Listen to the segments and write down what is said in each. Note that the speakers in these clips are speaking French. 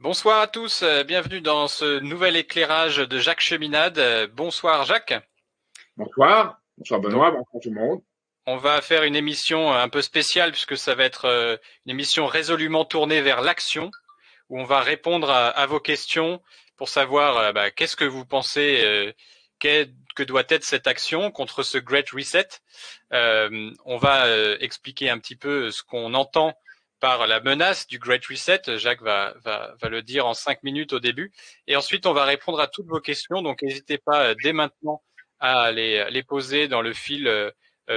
Bonsoir à tous, bienvenue dans ce nouvel éclairage de Jacques Cheminade. Bonsoir Jacques. Bonsoir, bonsoir Donc Benoît, bonsoir tout le monde. on va faire une émission un peu spéciale puisque ça va être une émission résolument tournée vers l'action où on va répondre à vos questions pour savoir qu'est-ce que vous pensez que doit être cette action contre ce Great Reset. On va expliquer un petit peu ce qu'on entend par la menace du Great Reset. Jacques va le dire en 5 minutes au début. Et ensuite, on va répondre à toutes vos questions. Donc, n'hésitez pas dès maintenant à les poser dans le fil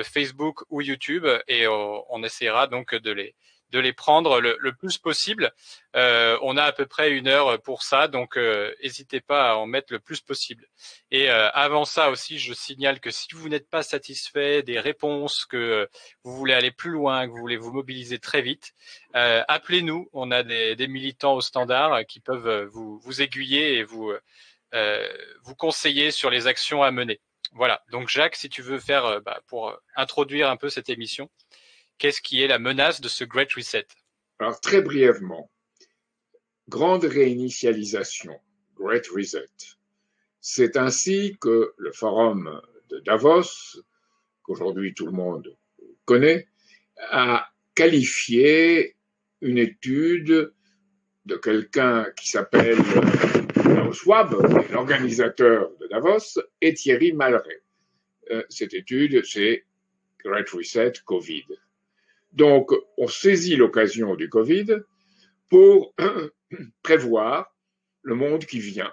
Facebook ou YouTube et on essaiera donc de les prendre le plus possible. On a à peu près 1 heure pour ça, donc n'hésitez pas à en mettre le plus possible. Et avant ça aussi, je signale que si vous n'êtes pas satisfait des réponses, que vous voulez aller plus loin, que vous voulez vous mobiliser très vite, appelez-nous. On a des militants au standard qui peuvent vous aiguiller et vous conseiller sur les actions à mener. Voilà. Donc Jacques, si tu veux faire pour introduire un peu cette émission, qu'est-ce qui est la menace de ce Great Reset? Alors très brièvement, grande réinitialisation, Great Reset. C'est ainsi que le forum de Davos, qu'aujourd'hui tout le monde connaît, a qualifié une étude de quelqu'un qui s'appelle Klaus Schwab, l'organisateur de Davos, et Thierry Malray. Cette étude, c'est Great Reset Covid. Donc, on saisit l'occasion du Covid pour prévoir le monde qui vient.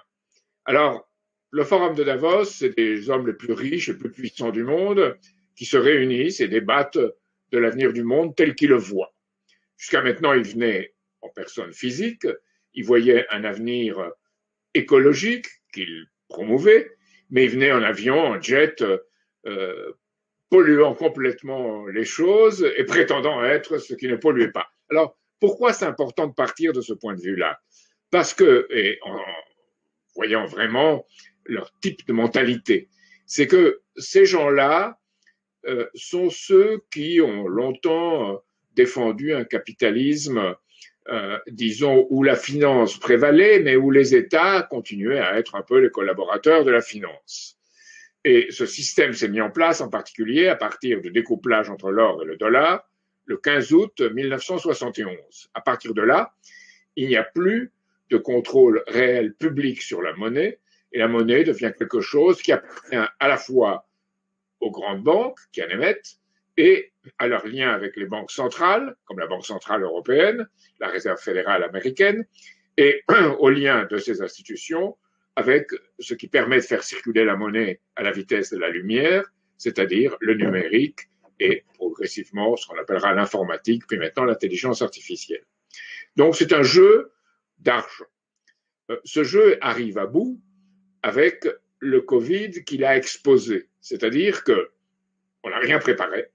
Alors, le forum de Davos, c'est des hommes les plus riches et plus puissants du monde qui se réunissent et débattent de l'avenir du monde tel qu'ils le voient. Jusqu'à maintenant, ils venaient en personne physique, ils voyaient un avenir écologique qu'ils promouvaient, mais ils venaient en avion, en jet, polluant complètement les choses et prétendant être ce qui ne polluait pas. Alors, pourquoi c'est important de partir de ce point de vue-là? Parce que, et en voyant vraiment leur type de mentalité, c'est que ces gens-là sont ceux qui ont longtemps défendu un capitalisme, disons, où la finance prévalait, mais où les États continuaient à être un peu les collaborateurs de la finance. Et ce système s'est mis en place en particulier à partir du découplage entre l'or et le dollar le 15 août 1971. À partir de là, il n'y a plus de contrôle réel public sur la monnaie et la monnaie devient quelque chose qui appartient à la fois aux grandes banques qui en émettent et à leur lien avec les banques centrales, comme la Banque centrale européenne, la Réserve fédérale américaine, et au lien de ces institutions avec ce qui permet de faire circuler la monnaie à la vitesse de la lumière, c'est-à-dire le numérique et progressivement ce qu'on appellera l'informatique, puis maintenant l'intelligence artificielle. Donc c'est un jeu d'argent. Ce jeu arrive à bout avec le Covid qui l'a exposé, c'est-à-dire qu'on n'a rien préparé,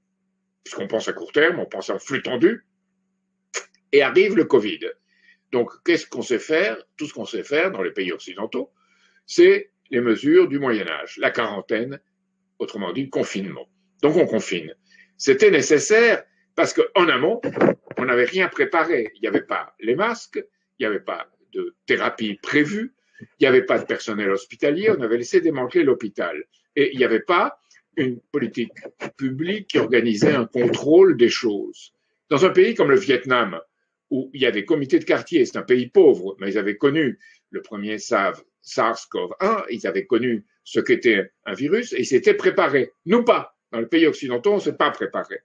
puisqu'on pense à court terme, on pense à flux tendu, et arrive le Covid. Donc, qu'est-ce qu'on sait faire? Tout ce qu'on sait faire dans les pays occidentaux, c'est les mesures du Moyen-Âge, la quarantaine, autrement dit, le confinement. Donc, on confine. C'était nécessaire parce qu'en amont, on n'avait rien préparé. Il n'y avait pas les masques, il n'y avait pas de thérapie prévue, il n'y avait pas de personnel hospitalier, on avait laissé démanteler l'hôpital. Et il n'y avait pas une politique publique qui organisait un contrôle des choses. Dans un pays comme le Vietnam, où il y a des comités de quartier, c'est un pays pauvre, mais ils avaient connu le premier SARS-CoV-1, ils avaient connu ce qu'était un virus et ils s'étaient préparés. Nous pas. Dans les pays occidentaux, on ne s'est pas préparé.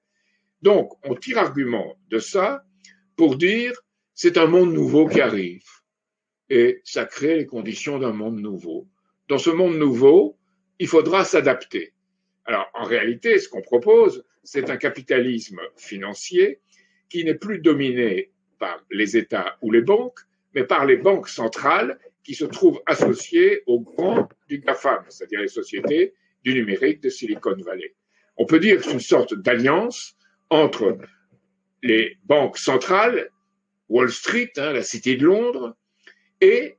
Donc, on tire argument de ça pour dire c'est un monde nouveau qui arrive. Et ça crée les conditions d'un monde nouveau. Dans ce monde nouveau, il faudra s'adapter. Alors, en réalité, ce qu'on propose, c'est un capitalisme financier qui n'est plus dominé par les États ou les banques, mais par les banques centrales qui se trouvent associées aux grands du GAFAM, c'est-à-dire les sociétés du numérique de Silicon Valley. On peut dire que c'est une sorte d'alliance entre les banques centrales, Wall Street, la Cité de Londres, et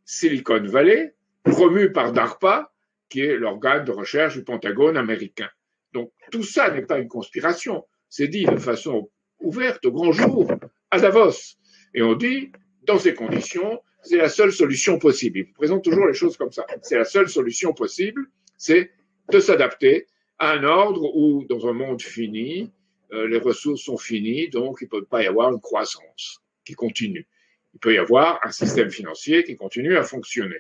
Silicon Valley, promu par DARPA, qui est l'organe de recherche du Pentagone américain. Donc tout ça n'est pas une conspiration, c'est dit de façon ouverte au grand jour à Davos. Et on dit, dans ces conditions, c'est la seule solution possible. Il présente toujours les choses comme ça. C'est la seule solution possible, c'est de s'adapter à un ordre où, dans un monde fini, les ressources sont finies, donc il ne peut pas y avoir une croissance qui continue. Il peut y avoir un système financier qui continue à fonctionner.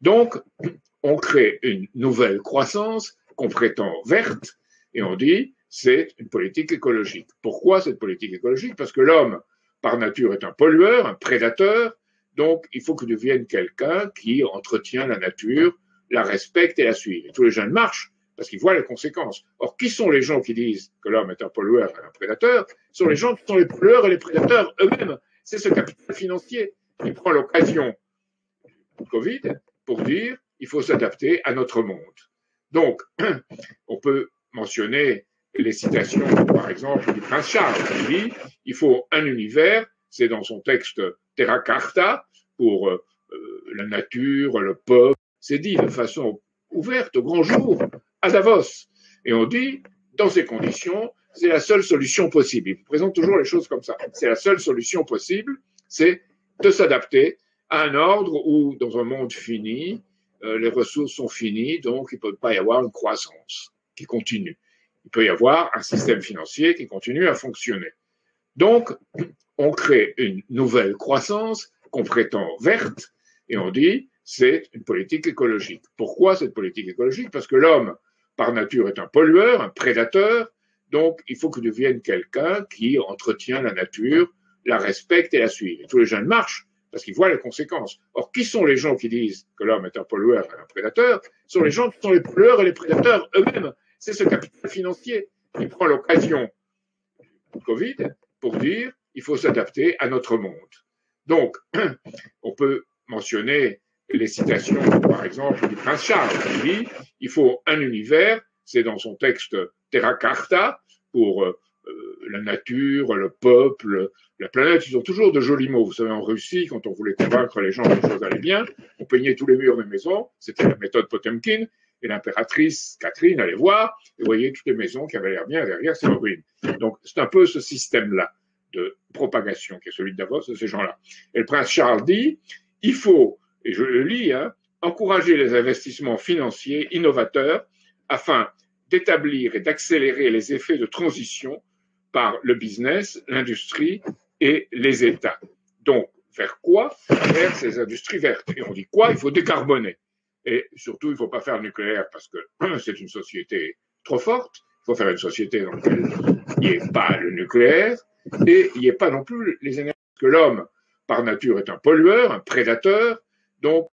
Donc, on crée une nouvelle croissance qu'on prétend verte et on dit c'est une politique écologique. Pourquoi cette politique écologique? Parce que l'homme, par nature, est un pollueur, un prédateur, donc il faut que devienne quelqu'un qui entretient la nature, la respecte et la suit. Et tous les jeunes marchent parce qu'ils voient les conséquences. Or, qui sont les gens qui disent que l'homme est un pollueur et un prédateur? Ce sont les gens qui sont les pollueurs et les prédateurs eux-mêmes. C'est ce capital financier qui prend l'occasion du Covid pour dire il faut s'adapter à notre monde. Donc, on peut mentionner les citations, par exemple, du prince Charles, qui dit il faut un univers, c'est dans son texte Terra Carta, pour la nature, le peuple, c'est dit de façon ouverte, au grand jour, à Davos. Et on dit, dans ces conditions, c'est la seule solution possible. Il présente toujours les choses comme ça. C'est la seule solution possible, c'est de s'adapter à un ordre où, dans un monde fini, les ressources sont finies, donc il ne peut pas y avoir une croissance qui continue. Il peut y avoir un système financier qui continue à fonctionner. Donc, on crée une nouvelle croissance qu'on prétend verte et on dit c'est une politique écologique. Pourquoi cette politique écologique? Parce que l'homme, par nature, est un pollueur, un prédateur, donc il faut que devienne quelqu'un qui entretient la nature, la respecte et la suit. Et tous les jeunes marchent parce qu'ils voient les conséquences. Or, qui sont les gens qui disent que l'homme est un pollueur et un prédateur? Ce sont les gens qui sont les pollueurs et les prédateurs eux-mêmes. C'est ce capital financier qui prend l'occasion du Covid pour dire il faut s'adapter à notre monde. Donc, on peut mentionner les citations, par exemple, du prince Charles, qui dit il faut un univers, c'est dans son texte Terra Carta, pour la nature, le peuple, la planète. Ils ont toujours de jolis mots. Vous savez, en Russie, quand on voulait convaincre les gens que les choses allaient bien, on peignait tous les murs des maisons. C'était la méthode Potemkin. Et l'impératrice Catherine allait voir et voyait toutes les maisons qui avaient l'air bien derrière ces ruines. Donc, c'est un peu ce système-là de propagation qui est celui de Davos, de ces gens-là. Et le prince Charles dit, il faut, et je le lis, encourager les investissements financiers innovateurs afin d'établir et d'accélérer les effets de transition par le business, l'industrie et les États. Donc, vers quoi? Vers ces industries vertes. Et on dit quoi? Il faut décarboner. Et surtout, il ne faut pas faire le nucléaire parce que c'est une société trop forte. Il faut faire une société dans laquelle il n'y ait pas le nucléaire et il n'y ait pas non plus les énergies. Parce que l'homme, par nature, est un pollueur, un prédateur. Donc,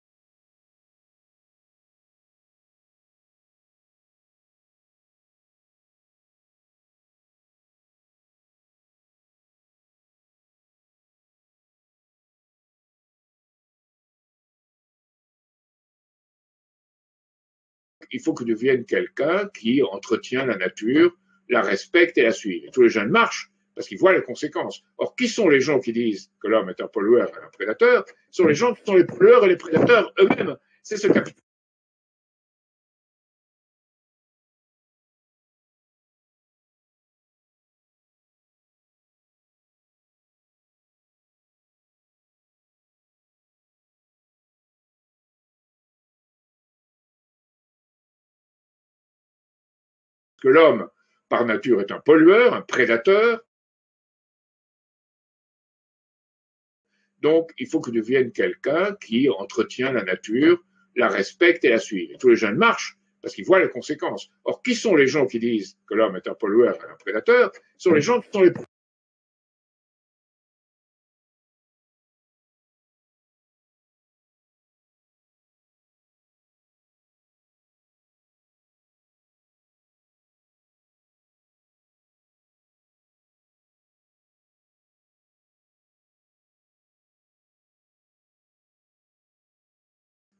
il faut que devienne quelqu'un qui entretient la nature, la respecte et la suit. Et tous les jeunes marchent parce qu'ils voient les conséquences. Or, qui sont les gens qui disent que l'homme est un pollueur et un prédateur? Ce sont les gens qui sont les pollueurs et les prédateurs eux-mêmes. C'est ce capital que l'homme, par nature, est un pollueur, un prédateur. Donc, il faut que devienne quelqu'un qui entretient la nature, la respecte et la suit. Et tous les jeunes marchent parce qu'ils voient les conséquences. Or, qui sont les gens qui disent que l'homme est un pollueur et un prédateur? Ce sont les gens qui sont les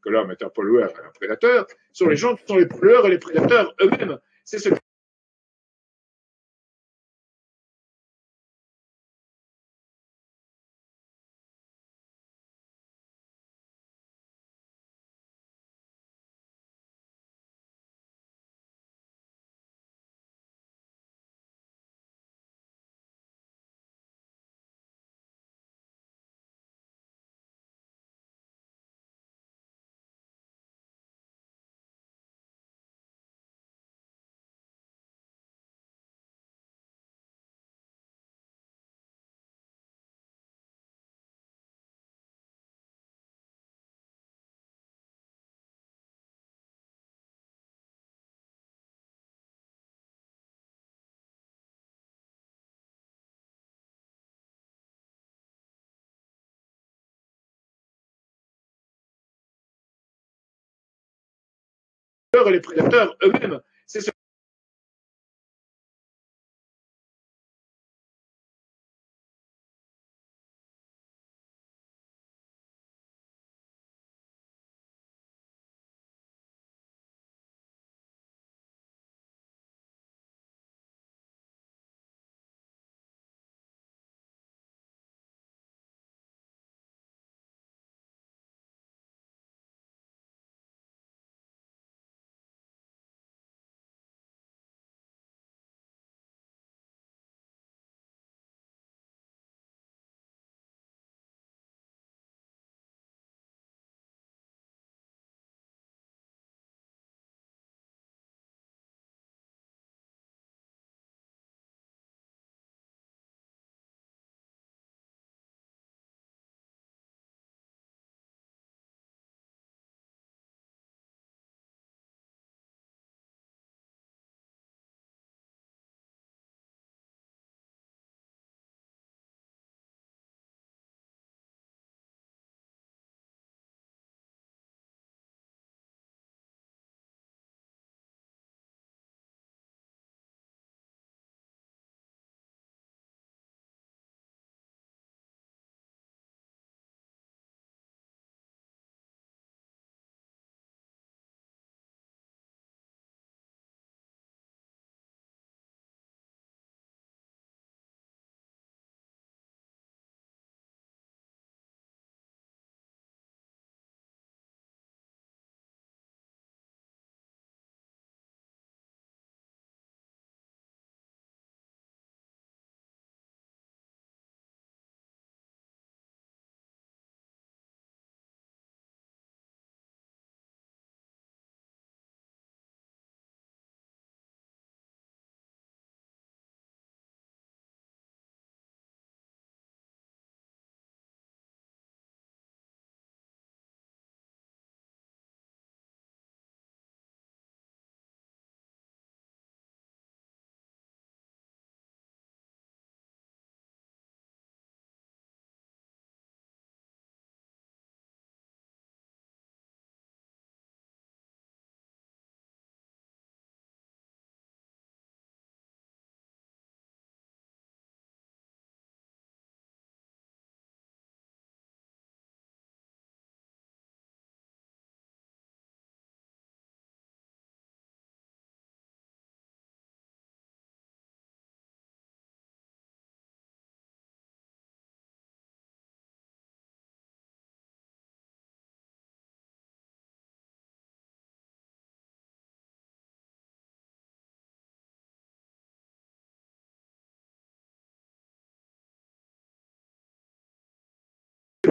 que l'homme est un pollueur et un prédateur, ce sont les gens qui sont les pollueurs et les prédateurs eux-mêmes. C'est ce prédateurs et les prédateurs eux-mêmes. C'est ce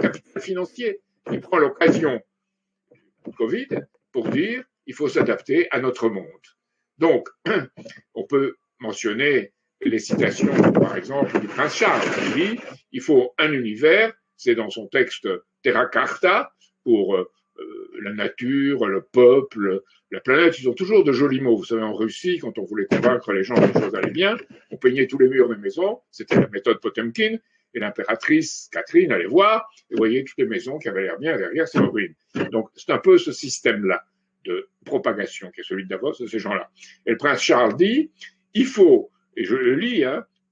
capital financier qui prend l'occasion du Covid pour dire il faut s'adapter à notre monde. Donc, on peut mentionner les citations, par exemple, du prince Charles, qui dit il faut un univers, c'est dans son texte Terra Carta, pour la nature, le peuple, la planète. Ils ont toujours de jolis mots. Vous savez, en Russie, quand on voulait convaincre les gens que les choses allaient bien, on peignait tous les murs des maisons, c'était la méthode Potemkin, et l'impératrice Catherine allait voir et voyait toutes les maisons qui avaient l'air bien derrière ces ruines. Donc, c'est un peu ce système-là de propagation qui est celui de Davos, de ces gens-là. Et le prince Charles dit, il faut, et je le lis,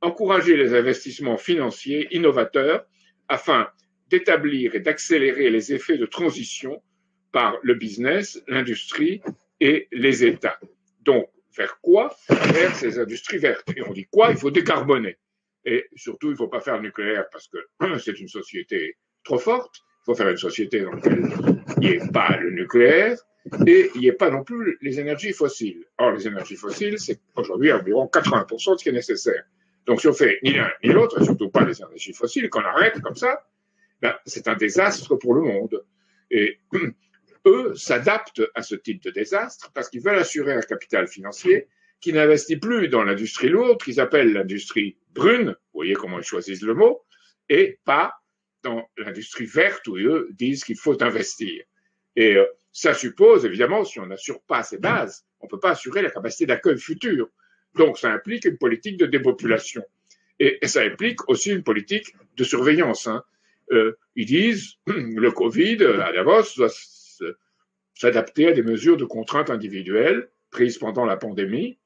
encourager les investissements financiers innovateurs afin d'établir et d'accélérer les effets de transition par le business, l'industrie et les États. Donc, vers quoi? Vers ces industries vertes. Et on dit quoi? Il faut décarboner. Et surtout, il ne faut pas faire le nucléaire parce que c'est une société trop forte. Il faut faire une société dans laquelle il n'y ait pas le nucléaire et il n'y ait pas non plus les énergies fossiles. Or, les énergies fossiles, c'est aujourd'hui environ 80% de ce qui est nécessaire. Donc, si on fait ni l'un ni l'autre, et surtout pas les énergies fossiles, qu'on arrête comme ça, ben, c'est un désastre pour le monde. Et eux s'adaptent à ce type de désastre parce qu'ils veulent assurer un capital financier qui n'investit plus dans l'industrie lourde, qu'ils appellent l'industrie brune, vous voyez comment ils choisissent le mot, et pas dans l'industrie verte où eux disent qu'il faut investir. Et ça suppose, évidemment, si on n'assure pas ces bases, on ne peut pas assurer la capacité d'accueil future. Donc ça implique une politique de dépopulation. Et ça implique aussi une politique de surveillance. Ils disent, le Covid, à Davos, doit s'adapter à des mesures de contrainte individuelles prises pendant la pandémie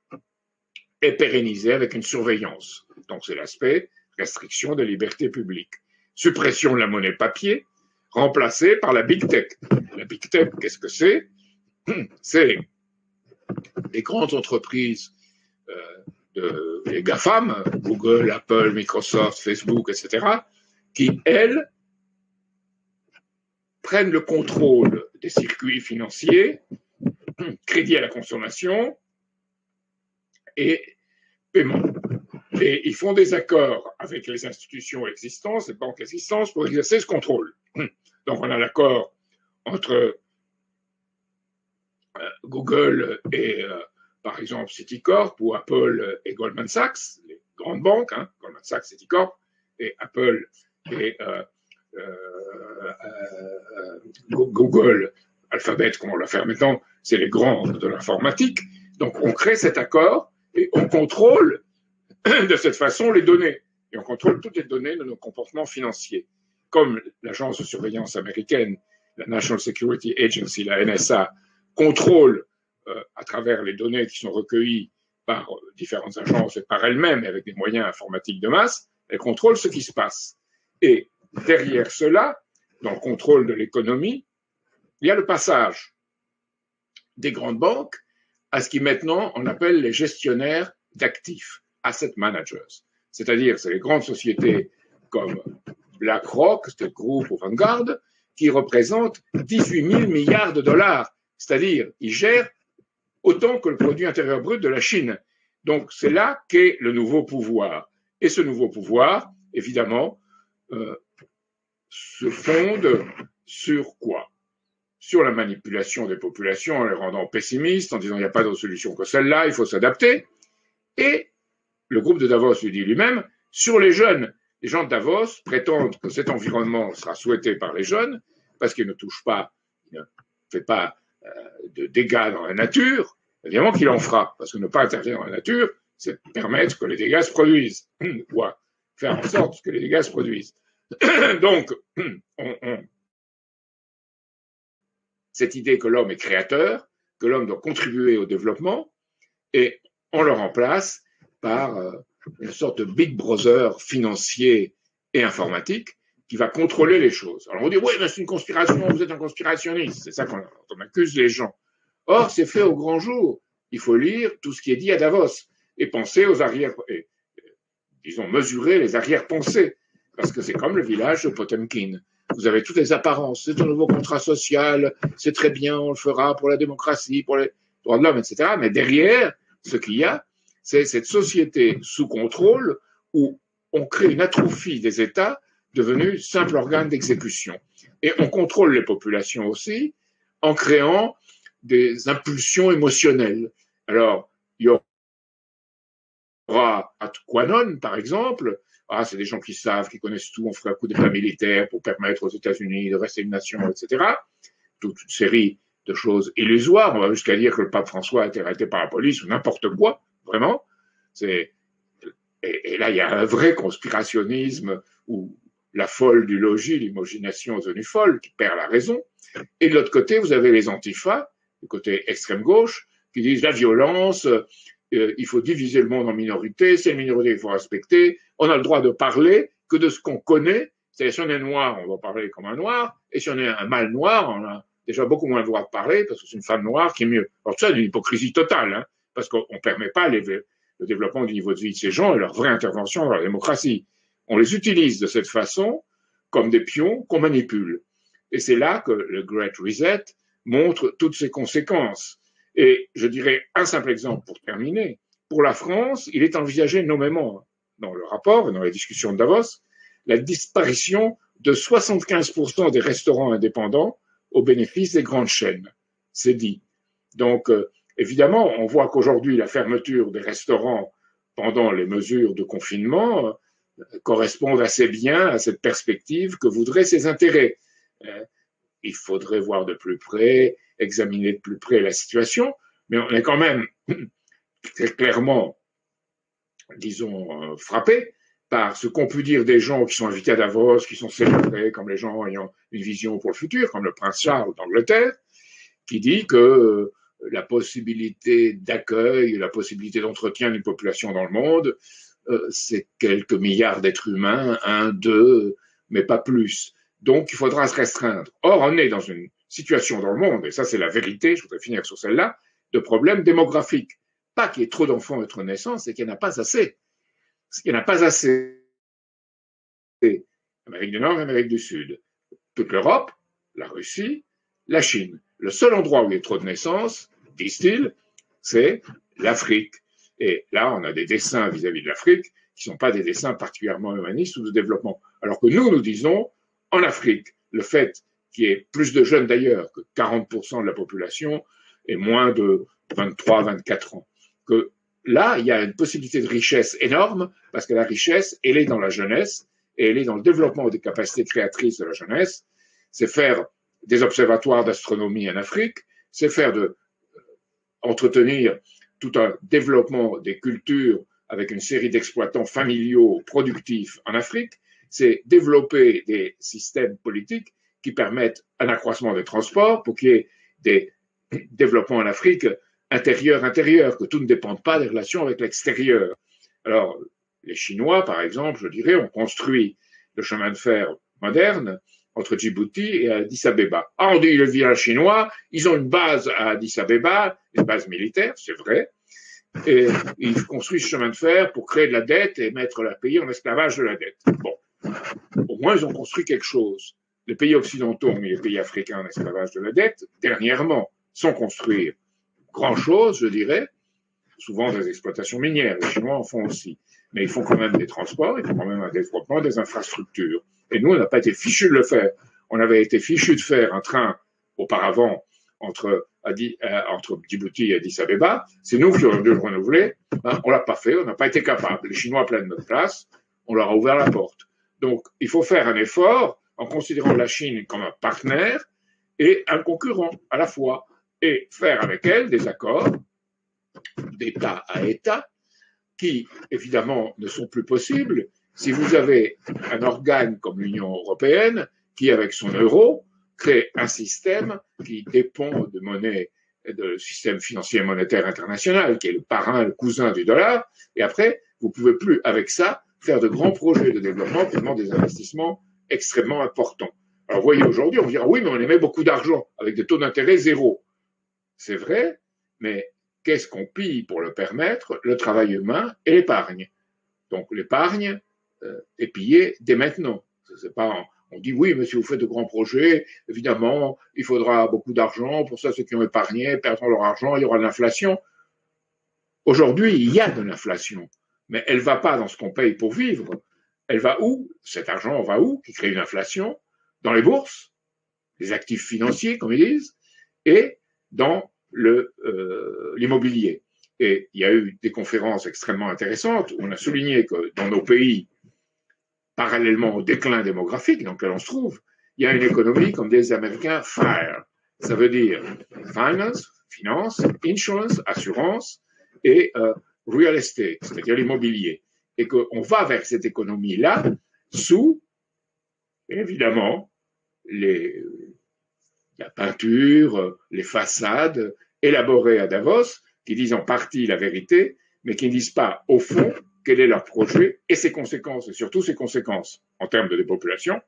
et pérennisées avec une surveillance. Donc c'est l'aspect restriction des libertés publiques. Suppression de la monnaie papier, remplacée par la Big Tech. La Big Tech, qu'est-ce que c'est? C'est les grandes entreprises les GAFAM, Google, Apple, Microsoft, Facebook, etc., qui, elles, prennent le contrôle des circuits financiers, crédit à la consommation et paiement. Et ils font des accords avec les institutions existantes, les banques existantes, pour exercer ce contrôle. Donc on a l'accord entre Google et, par exemple, Citicorp, ou Apple et Goldman Sachs, les grandes banques, hein, Goldman Sachs, Citicorp, et Apple et Google, Alphabet, comme on l'a fait maintenant, c'est les grands de l'informatique. Donc on crée cet accord et on contrôle de cette façon les données. Et on contrôle toutes les données de nos comportements financiers. Comme l'agence de surveillance américaine, la National Security Agency, la NSA, contrôle à travers les données qui sont recueillies par différentes agences et par elles-mêmes avec des moyens informatiques de masse, elle contrôle ce qui se passe. Et derrière cela, dans le contrôle de l'économie, il y a le passage des grandes banques à ce qui maintenant on appelle les gestionnaires d'actifs, asset managers. C'est-à-dire, c'est les grandes sociétés comme BlackRock, c'est le groupe au Vanguard, qui représentent 18 000 milliards de dollars. C'est-à-dire, ils gèrent autant que le produit intérieur brut de la Chine. Donc, c'est là qu'est le nouveau pouvoir. Et ce nouveau pouvoir, évidemment, se fonde sur quoi? Sur la manipulation des populations en les rendant pessimistes, en disant il n'y a pas d'autre solution que celle-là, il faut s'adapter. Et le groupe de Davos lui dit lui-même, sur les jeunes, les gens de Davos prétendent que cet environnement sera souhaité par les jeunes, parce qu'il ne touche pas, il ne fait pas de dégâts dans la nature, évidemment qu'il en fera, parce que ne pas intervenir dans la nature, c'est permettre que les dégâts se produisent, ou faire en sorte que les dégâts se produisent. Donc, cette idée que l'homme est créateur, que l'homme doit contribuer au développement, et on le remplace par une sorte de Big Brother financier et informatique qui va contrôler les choses. Alors on dit, oui, mais c'est une conspiration, vous êtes un conspirationniste, c'est ça qu'on accuse les gens. Or, c'est fait au grand jour. Il faut lire tout ce qui est dit à Davos et penser aux disons, mesurer les arrière-pensées, parce que c'est comme le village de Potemkin. Vous avez toutes les apparences, c'est un nouveau contrat social, c'est très bien, on le fera pour la démocratie, pour les droits de l'homme, etc. Mais derrière, ce qu'il y a, c'est cette société sous contrôle où on crée une atrophie des États devenus simples organes d'exécution. Et on contrôle les populations aussi en créant des impulsions émotionnelles. Alors, il y aura à Quanon, par exemple, c'est des gens qui savent, qui connaissent tout, on ferait un coup d'État militaire pour permettre aux États-Unis de rester une nation, etc. Toute une série de choses illusoires. On va jusqu'à dire que le pape François a été arrêté par la police ou n'importe quoi, vraiment. Et là, il y a un vrai conspirationnisme où la folle du logis, l'imagination est devenue folle, qui perd la raison. Et de l'autre côté, vous avez les antifas, du côté extrême gauche, qui disent la violence, il faut diviser le monde en minorités, c'est une minorité qu'il faut respecter, on a le droit de parler que de ce qu'on connaît, c'est-à-dire si on est noir, on va parler comme un noir, et si on est un mâle noir, on a déjà beaucoup moins le droit de parler, parce que c'est une femme noire qui est mieux. Alors ça, c'est une hypocrisie totale, hein, parce qu'on ne permet pas le développement du niveau de vie de ces gens et leur vraie intervention dans la démocratie. On les utilise de cette façon comme des pions qu'on manipule. Et c'est là que le Great Reset montre toutes ses conséquences. Et je dirais un simple exemple pour terminer. Pour la France, il est envisagé nommément dans le rapport et dans les discussions de Davos la disparition de 75% des restaurants indépendants au bénéfice des grandes chaînes. C'est dit. Donc, évidemment, on voit qu'aujourd'hui, la fermeture des restaurants pendant les mesures de confinement correspondent assez bien à cette perspective que voudraient ces intérêts. Il faudrait voir de plus près, examiner de plus près la situation, mais on est quand même très clairement, disons, frappé par ce qu'on peut dire des gens qui sont invités à Davos, qui sont célébrés comme les gens ayant une vision pour le futur, comme le prince Charles d'Angleterre, qui dit que la possibilité d'accueil, la possibilité d'entretien d'une population dans le monde, c'est quelques milliards d'êtres humains, 1, 2, mais pas plus. Donc, il faudra se restreindre. Or, on est dans une situation dans le monde, et ça c'est la vérité, je voudrais finir sur celle-là, de problèmes démographiques. Pas qu'il y ait trop d'enfants à être naissance, c'est qu'il n'y en a pas assez. Il n'y en a pas assez. Amérique du Nord et Amérique du Sud. Toute l'Europe, la Russie, la Chine. Le seul endroit où il y a trop de naissances, disent-ils, c'est l'Afrique. Et là, on a des dessins vis-à-vis de l'Afrique qui ne sont pas des dessins particulièrement humanistes ou de développement. Alors que nous disons, en Afrique, le fait qu'il y ait plus de jeunes d'ailleurs, que 40% de la population et moins de 23, 24 ans, que là, il y a une possibilité de richesse énorme, parce que la richesse, elle est dans la jeunesse, et elle est dans le développement des capacités créatrices de la jeunesse. C'est faire des observatoires d'astronomie en Afrique, c'est faire entretenir tout un développement des cultures avec une série d'exploitants familiaux productifs en Afrique, c'est développer des systèmes politiques qui permettent un accroissement des transports pour qu'il y ait des développements en Afrique intérieur, que tout ne dépende pas des relations avec l'extérieur. Alors, les Chinois, par exemple, je dirais, ont construit le chemin de fer moderne entre Djibouti et Addis Abeba. Ah, on dit le village chinois, ils ont une base à Addis Abeba, une base militaire, c'est vrai, et ils construisent ce chemin de fer pour créer de la dette et mettre le pays en esclavage de la dette. Bon, au moins ils ont construit quelque chose. Les pays occidentaux ont mis les pays africains en esclavage de la dette, dernièrement, sans construire grand-chose, je dirais, souvent des exploitations minières, les Chinois en font aussi, mais ils font quand même des transports, ils font quand même un développement des infrastructures. Et nous, on n'a pas été fichus de le faire. On avait été fichus de faire un train auparavant entre Djibouti et Addis Abeba. C'est nous qui aurions dû le renouveler. Hein, on l'a pas fait, on n'a pas été capable. Les Chinois prennent notre place, on leur a ouvert la porte. Donc, il faut faire un effort en considérant la Chine comme un partenaire et un concurrent à la fois, et faire avec elle des accords d'État à État qui, évidemment, ne sont plus possibles si vous avez un organe comme l'Union européenne qui, avec son euro, crée un système qui dépend de monnaie, de système financier et monétaire international, qui est le parrain, le cousin du dollar, et après, vous ne pouvez plus, avec ça, faire de grands projets de développement qui demandent des investissements extrêmement importants. Alors, vous voyez, aujourd'hui, on dira, oui, mais on émet beaucoup d'argent, avec des taux d'intérêt zéro. C'est vrai, mais qu'est-ce qu'on pille pour le permettre? Le travail humain et l'épargne. Donc, l'épargne est pillée dès maintenant. C'est pas, on dit oui, mais si vous faites de grands projets, évidemment, il faudra beaucoup d'argent. Pour ça, ceux qui ont épargné perdront leur argent, il y aura de l'inflation. Aujourd'hui, il y a de l'inflation, mais elle ne va pas dans ce qu'on paye pour vivre. Elle va où? Cet argent va où? Qui crée une inflation? Dans les bourses, les actifs financiers, comme ils disent, et dans l'immobilier. Et il y a eu des conférences extrêmement intéressantes où on a souligné que dans nos pays, parallèlement au déclin démographique dans lequel on se trouve, il y a une économie, comme disent les Américains, FIRE. Ça veut dire finance, insurance, assurance, et real estate, c'est-à-dire l'immobilier. Et qu'on va vers cette économie-là sous, évidemment, la peinture, les façades élaborées à Davos, qui disent en partie la vérité, mais qui ne disent pas, au fond, quel est leur projet et ses conséquences, et surtout ses conséquences en termes de dépopulation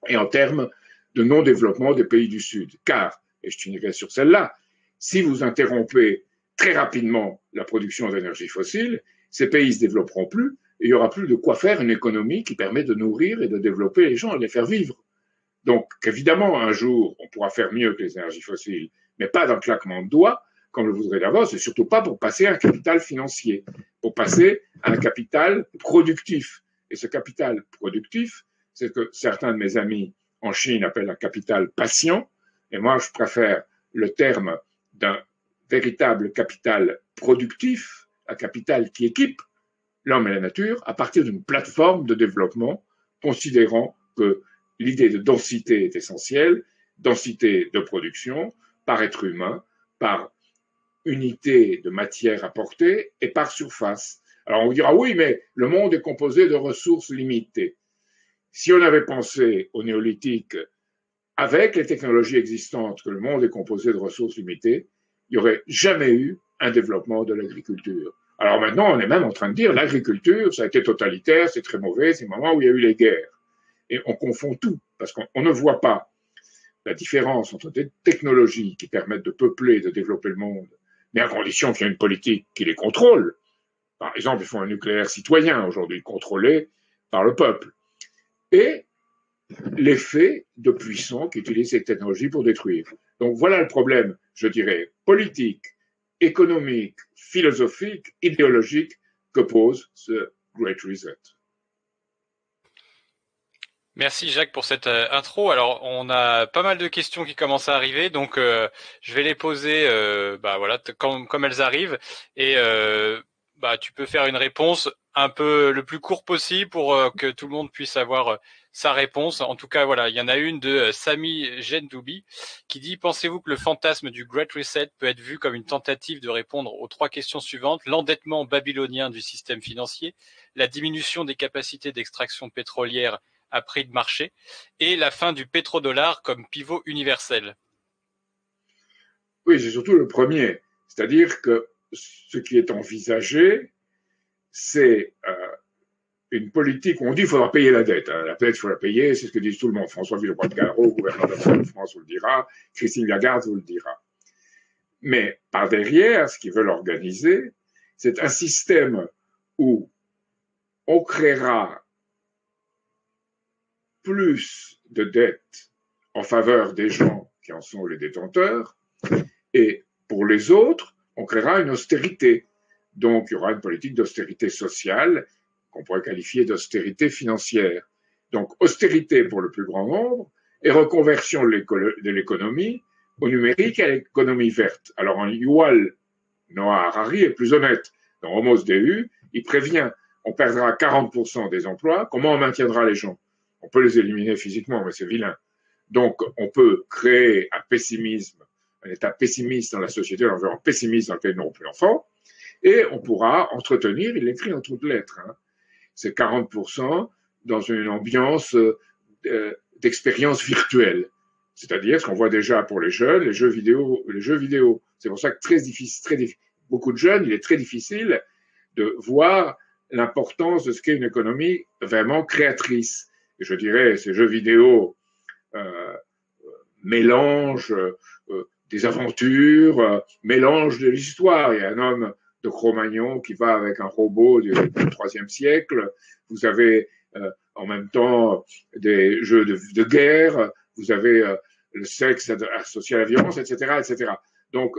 et en termes de non-développement des pays du Sud. Car, et je finirai sur celle-là, si vous interrompez très rapidement la production d'énergie fossile, ces pays ne se développeront plus et il n'y aura plus de quoi faire une économie qui permet de nourrir et de développer les gens et de les faire vivre. Donc, évidemment, un jour, on pourra faire mieux que les énergies fossiles, mais pas d'un claquement de doigts, comme le voudrait Davos, et surtout pas pour passer à un capital financier, pour passer à un capital productif. Et ce capital productif, c'est ce que certains de mes amis en Chine appellent un capital patient, et moi, je préfère le terme d'un véritable capital productif, un capital qui équipe l'homme et la nature à partir d'une plateforme de développement, considérant que l'idée de densité est essentielle, densité de production, par être humain, par unité de matière apportée et par surface. Alors on vous dira, oui, mais le monde est composé de ressources limitées. Si on avait pensé au néolithique avec les technologies existantes, que le monde est composé de ressources limitées, il n'y aurait jamais eu un développement de l'agriculture. Alors maintenant, on est même en train de dire l'agriculture, ça a été totalitaire, c'est très mauvais, c'est le moment où il y a eu les guerres. Et on confond tout, parce qu'on ne voit pas la différence entre des technologies qui permettent de peupler, de développer le monde, mais à condition qu'il y ait une politique qui les contrôle. Par exemple, ils font un nucléaire citoyen aujourd'hui, contrôlé par le peuple. Et l'effet de puissants qui utilisent ces technologies pour détruire. Donc voilà le problème, je dirais, politique, économique, philosophique, idéologique que pose ce Great Reset. Merci Jacques pour cette intro. Alors on a pas mal de questions qui commencent à arriver, donc je vais les poser voilà, comme elles arrivent, et tu peux faire une réponse un peu le plus court possible pour que tout le monde puisse avoir sa réponse. En tout cas, voilà, il y en a une de Sami Gendoubi qui dit: pensez-vous que le fantasme du Great Reset peut être vu comme une tentative de répondre aux trois questions suivantes: l'endettement babylonien du système financier, la diminution des capacités d'extraction pétrolière à prix de marché et la fin du pétrodollar comme pivot universel? Oui, c'est surtout le premier. C'est-à-dire que ce qui est envisagé, c'est une politique où on dit qu'il faudra payer la dette. La dette, il faut la payer, c'est ce que dit tout le monde. François Villeroy-de-Galhau, gouverneur de la Banque de France, vous le dira. Christine Lagarde vous le dira. Mais par derrière, ce qu'ils veulent organiser, c'est un système où on créera plus de dettes en faveur des gens qui en sont les détenteurs, et pour les autres, on créera une austérité. Donc, il y aura une politique d'austérité sociale qu'on pourrait qualifier d'austérité financière. Donc, austérité pour le plus grand nombre et reconversion de l'économie au numérique et à l'économie verte. Alors, en Yuval Noah Harari est plus honnête. Dans Homo Deus, il prévient, on perdra 40% des emplois, comment on maintiendra les gens? On peut les éliminer physiquement, mais c'est vilain. Donc, on peut créer un pessimisme, un état pessimiste dans la société, un environnement pessimiste dans lequel nous n'aurons plus d'enfants, et on pourra entretenir, il l'écrit en toutes lettres, c'est 40% dans une ambiance d'expérience virtuelle. C'est-à-dire ce qu'on voit déjà pour les jeunes, les jeux vidéo. C'est pour ça que beaucoup de jeunes, il est très difficile de voir l'importance de ce qu'est une économie vraiment créatrice. Et je dirais, ces jeux vidéo mélangent des aventures, mélangent de l'histoire. Il y a un homme de Cro-Magnon qui va avec un robot du IIIe siècle. Vous avez en même temps des jeux de guerre. Vous avez le sexe associé à la violence, etc., etc. Donc,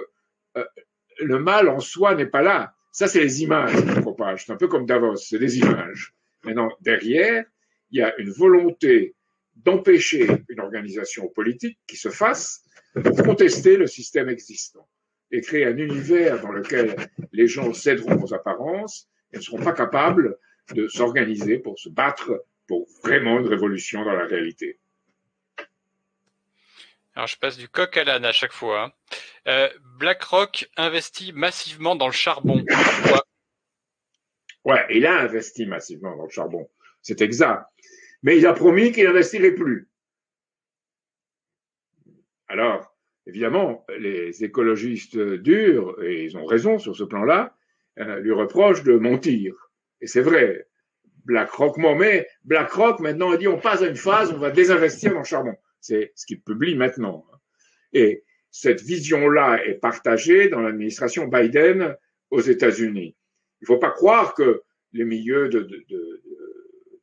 le mal en soi n'est pas là. Ça, c'est les images qui propagent. C'est un peu comme Davos, c'est des images. Maintenant, derrière, il y a une volonté d'empêcher une organisation politique qui se fasse pour contester le système existant et créer un univers dans lequel les gens céderont aux apparences et ne seront pas capables de s'organiser pour se battre pour vraiment une révolution dans la réalité. Alors, je passe du coq à l'âne à chaque fois. BlackRock investit massivement dans le charbon. Ouais, il a investi massivement dans le charbon, c'est exact. Mais il a promis qu'il n'investirait plus. Alors, évidemment, les écologistes durs, et ils ont raison sur ce plan-là, lui reprochent de mentir. Et c'est vrai, BlackRock ment, mais BlackRock, maintenant, il dit on passe à une phase, on va désinvestir dans le charbon. C'est ce qu'il publie maintenant. Et cette vision-là est partagée dans l'administration Biden aux États-Unis. Il ne faut pas croire que les milieux de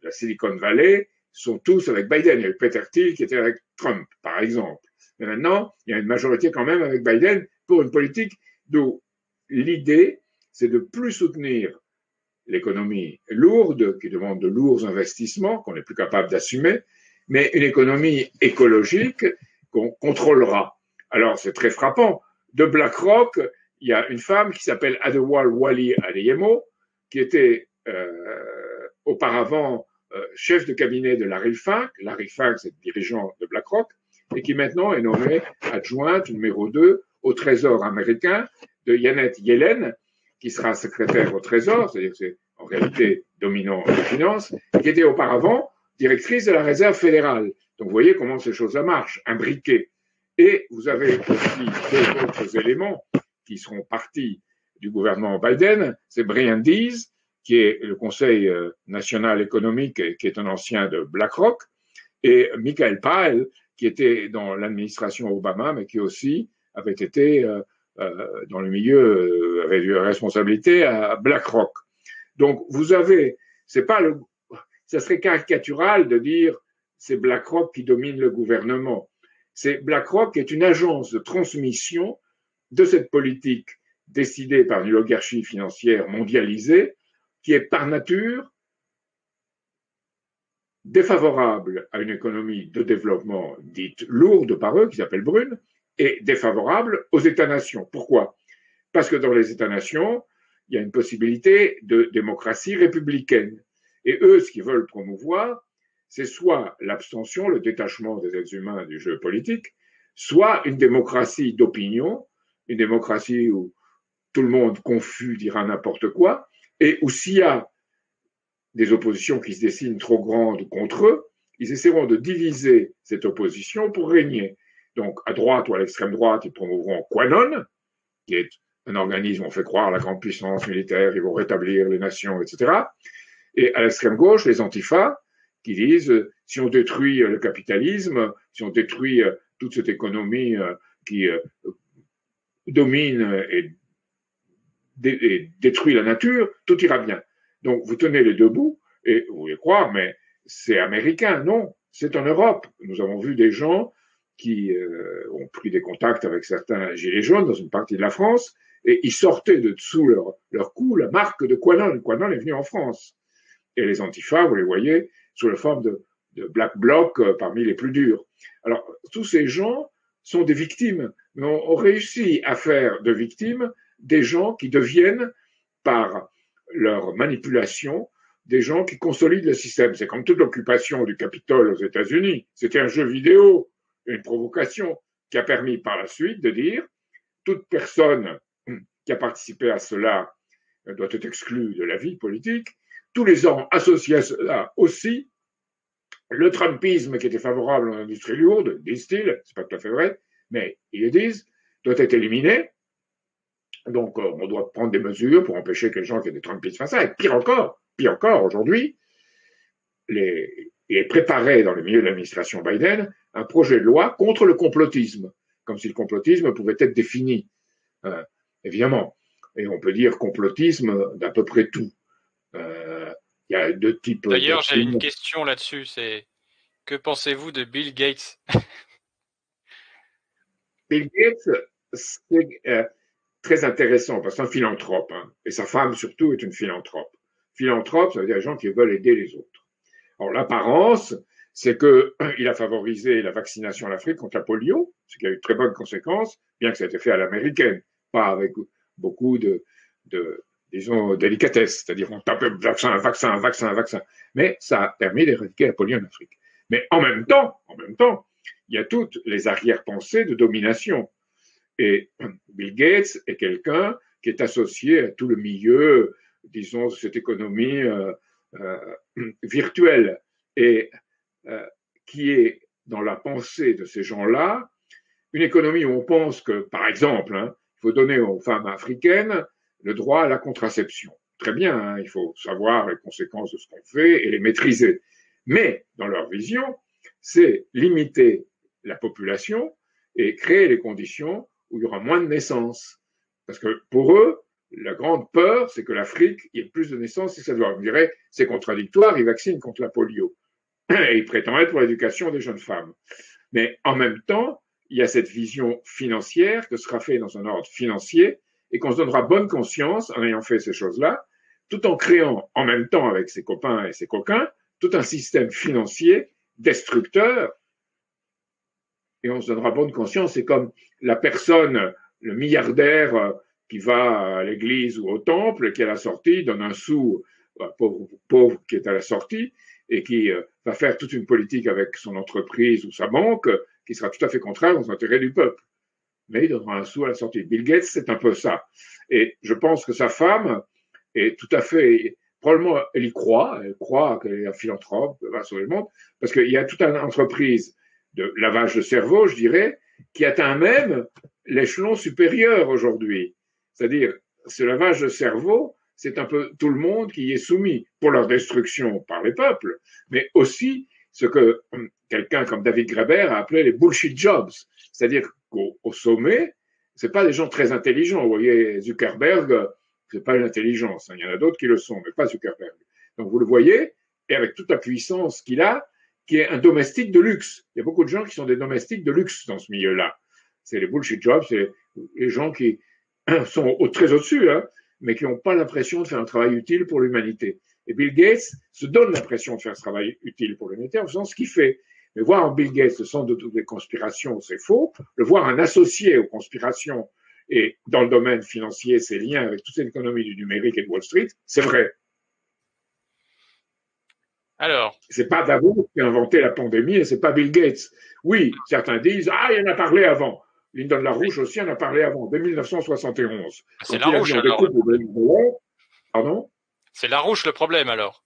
la Silicon Valley sont tous avec Biden. Il y a eu Peter Thiel qui était avec Trump, par exemple. Mais maintenant, il y a une majorité quand même avec Biden pour une politique d'où l'idée, c'est de plus soutenir l'économie lourde, qui demande de lourds investissements qu'on n'est plus capable d'assumer, mais une économie écologique qu'on contrôlera. Alors, c'est très frappant. De BlackRock, il y a une femme qui s'appelle Adewale Wali Adeyemo, qui était auparavant chef de cabinet de Larry Fink. Larry Fink, c'est le dirigeant de BlackRock, et qui maintenant est nommée adjointe numéro 2 au Trésor américain de Janet Yellen, qui sera secrétaire au Trésor, c'est-à-dire que c'est en réalité dominant les finances, et qui était auparavant directrice de la Réserve fédérale. Donc vous voyez comment ces choses-là marchent, imbriquées. Et vous avez aussi deux autres éléments qui seront partis du gouvernement Biden. C'est Brian Deese, qui est le Conseil national économique, qui est un ancien de BlackRock, et Michael Powell, qui était dans l'administration Obama, mais qui aussi avait été dans le milieu, avait eu responsabilité à BlackRock. Donc vous avez, c'est pas le, ça serait caricatural de dire c'est BlackRock qui domine le gouvernement. C'est BlackRock qui est une agence de transmission de cette politique décidée par une oligarchie financière mondialisée, qui est par nature défavorable à une économie de développement dite lourde par eux, qui s'appelle brune, et défavorable aux États-nations. Pourquoi? Parce que dans les États-nations, il y a une possibilité de démocratie républicaine. Et eux, ce qu'ils veulent promouvoir, c'est soit l'abstention, le détachement des êtres humains du jeu politique, soit une démocratie d'opinion, une démocratie où tout le monde confus dira n'importe quoi, et où s'il y a des oppositions qui se dessinent trop grandes contre eux, ils essaieront de diviser cette opposition pour régner. Donc, à droite ou à l'extrême droite, ils promouvront Quanon, qui est un organisme, on fait croire à la grande puissance militaire, ils vont rétablir les nations, etc. Et à l'extrême gauche, les antifas, qui disent, si on détruit le capitalisme, si on détruit toute cette économie qui domine et détruit la nature, tout ira bien. Donc, vous tenez les deux bouts, et vous voulez croire, mais c'est américain. Non, c'est en Europe. Nous avons vu des gens qui ont pris des contacts avec certains gilets jaunes dans une partie de la France, et ils sortaient de dessous leur cou la marque de Quanon. Quanon est venu en France. Et les antifas, vous les voyez, sous la forme de Black Bloc parmi les plus durs. Alors, tous ces gens sont des victimes, mais on réussit à faire de victimes des gens qui deviennent, par leur manipulation, des gens qui consolident le système. C'est comme toute l'occupation du Capitole aux États-Unis. C'était un jeu vidéo, une provocation qui a permis par la suite de dire toute personne qui a participé à cela doit être exclue de la vie politique. Tous les gens associés à cela aussi, le Trumpisme qui était favorable à l'industrie lourde, disent-ils, c'est pas tout à fait vrai, mais ils le disent, doit être éliminé. Donc, on doit prendre des mesures pour empêcher que les gens qui aient des Trumpistes fassent ça. Et pire encore, aujourd'hui, il est préparé dans le milieu de l'administration Biden un projet de loi contre le complotisme, comme si le complotisme pouvait être défini, évidemment. Et on peut dire complotisme d'à peu près tout. Il y a deux types. D'ailleurs, j'ai une question là-dessus. C'est que pensez-vous de Bill Gates? Bill Gates, c'est très intéressant parce que c'est un philanthrope, hein, et sa femme surtout est une philanthrope. Philanthrope, ça veut dire des gens qui veulent aider les autres. Alors l'apparence, c'est qu'il a favorisé la vaccination en Afrique contre la polio, ce qui a eu de très bonnes conséquences, bien que ça ait été fait à l'américaine, pas avec beaucoup disons, délicatesse, c'est-à-dire on tape vaccin, mais ça a permis d'éradiquer la polio en Afrique. Mais en même temps, il y a toutes les arrière-pensées de domination. Et Bill Gates est quelqu'un qui est associé à tout le milieu, disons, de cette économie virtuelle et qui est dans la pensée de ces gens-là une économie où on pense que, par exemple, il faut donner aux femmes africaines le droit à la contraception. Très bien, il faut savoir les conséquences de ce qu'on fait et les maîtriser. Mais dans leur vision, c'est limiter la population et créer les conditions où il y aura moins de naissances. Parce que pour eux, la grande peur, c'est que l'Afrique, il y ait plus de naissances et ça doit. On dirait, c'est contradictoire, ils vaccinent contre la polio. Et ils prétendent être pour l'éducation des jeunes femmes. Mais en même temps, il y a cette vision financière que sera fait dans un ordre financier et qu'on se donnera bonne conscience en ayant fait ces choses-là, tout en créant en même temps avec ses copains et ses coquins, tout un système financier destructeur. Et on se donnera bonne conscience, c'est comme la personne, le milliardaire qui va à l'église ou au temple et qui à la sortie donne un sou pauvre qui est à la sortie et qui va faire toute une politique avec son entreprise ou sa banque qui sera tout à fait contraire aux intérêts du peuple. Mais il donnera un sou à la sortie. Bill Gates, c'est un peu ça. Et je pense que sa femme est tout à fait probablement, elle croit qu'elle est un philanthrope, va sauver le monde, parce qu'il y a toute une entreprise de lavage de cerveau, je dirais, qui atteint même l'échelon supérieur aujourd'hui. C'est-à-dire, ce lavage de cerveau, c'est un peu tout le monde qui y est soumis pour leur destruction par les peuples, mais aussi ce que quelqu'un comme David Graeber a appelé les bullshit jobs. C'est-à-dire qu'au sommet, c'est pas des gens très intelligents. Vous voyez, Zuckerberg, c'est pas une intelligence. Il y en a d'autres qui le sont, mais pas Zuckerberg. Donc vous le voyez, et avec toute la puissance qu'il a, qui est un domestique de luxe. Il y a beaucoup de gens qui sont des domestiques de luxe dans ce milieu-là. C'est les bullshit jobs, c'est les gens qui sont très au-dessus, hein, mais qui n'ont pas l'impression de faire un travail utile pour l'humanité. Et Bill Gates se donne l'impression de faire ce travail utile pour l'humanité en faisant ce qu'il fait. Mais voir en Bill Gates le centre de toutes les conspirations, c'est faux. Le voir un associé aux conspirations et dans le domaine financier, ses liens avec toute l'économie du numérique et de Wall Street, c'est vrai. Alors, c'est pas Davos qui a inventé la pandémie et c'est pas Bill Gates. Oui, certains disent il en a parlé avant. Lyndon LaRouche aussi en a parlé avant, dès 1971. C'est LaRouche alors. Pardon ? C'est LaRouche le problème alors.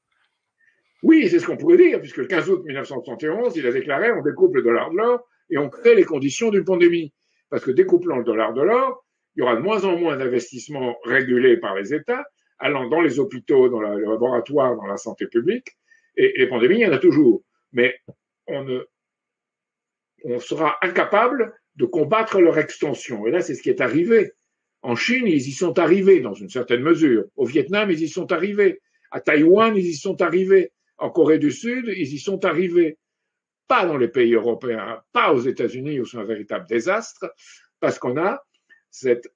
Oui, c'est ce qu'on pourrait dire, puisque le 15 août 1971, il a déclaré on découpe le dollar de l'or et on crée les conditions d'une pandémie. Parce que découplant le dollar de l'or, il y aura de moins en moins d'investissements régulés par les États, allant dans les hôpitaux, dans les laboratoires, dans la santé publique. Et les pandémies, il y en a toujours. Mais on sera incapable de combattre leur extension. Et là, c'est ce qui est arrivé. En Chine, ils y sont arrivés dans une certaine mesure. Au Vietnam, ils y sont arrivés. À Taïwan, ils y sont arrivés. En Corée du Sud, ils y sont arrivés. Pas dans les pays européens, pas aux États-Unis où c'est un véritable désastre, parce qu'on a cette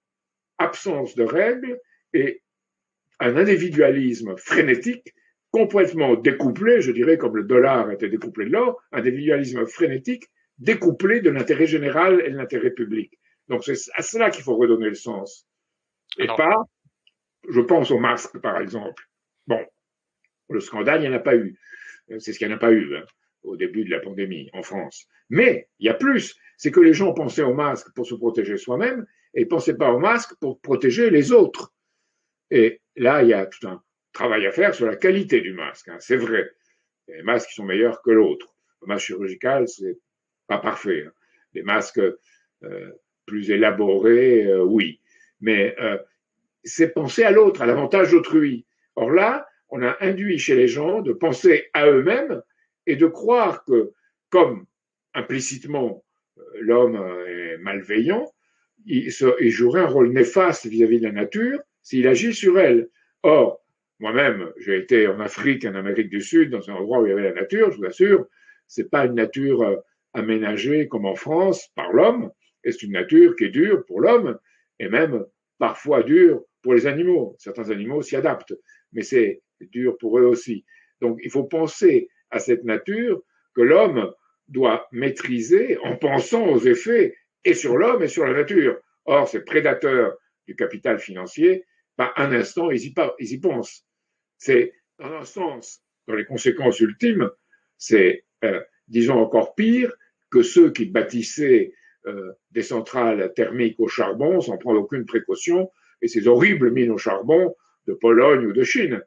absence de règles et un individualisme frénétique complètement découplé, je dirais comme le dollar était découplé de l'or, un individualisme frénétique découplé de l'intérêt général et de l'intérêt public. Donc c'est à cela qu'il faut redonner le sens. Et pas, je pense au masque par exemple. Bon, le scandale, il n'y en a pas eu. C'est ce qu'il n'y en a pas eu au début de la pandémie en France. Mais il y a plus, c'est que les gens pensaient au masque pour se protéger soi-même et ne pensaient pas au masque pour protéger les autres. Et là, il y a tout un travail à faire sur la qualité du masque. C'est vrai. Il y a des masques qui sont meilleurs que l'autre. Le masque chirurgical, c'est pas parfait. Les masques plus élaborés, oui. Mais c'est penser à l'autre, à l'avantage d'autrui. Or là, on a induit chez les gens de penser à eux-mêmes et de croire que, comme implicitement l'homme est malveillant, il jouerait un rôle néfaste vis-à-vis de la nature s'il agit sur elle. Or, moi-même, j'ai été en Afrique, en Amérique du Sud, dans un endroit où il y avait la nature, je vous assure, c'est pas une nature aménagée comme en France par l'homme, et c'est une nature qui est dure pour l'homme, et même parfois dure pour les animaux. Certains animaux s'y adaptent, mais c'est dur pour eux aussi. Donc, il faut penser à cette nature que l'homme doit maîtriser en pensant aux effets et sur l'homme et sur la nature. Or, ces prédateurs du capital financier, pas un instant, ils y pensent. C'est, dans un sens, dans les conséquences ultimes, c'est, disons, encore pire que ceux qui bâtissaient des centrales thermiques au charbon sans prendre aucune précaution, et ces horribles mines au charbon de Pologne ou de Chine.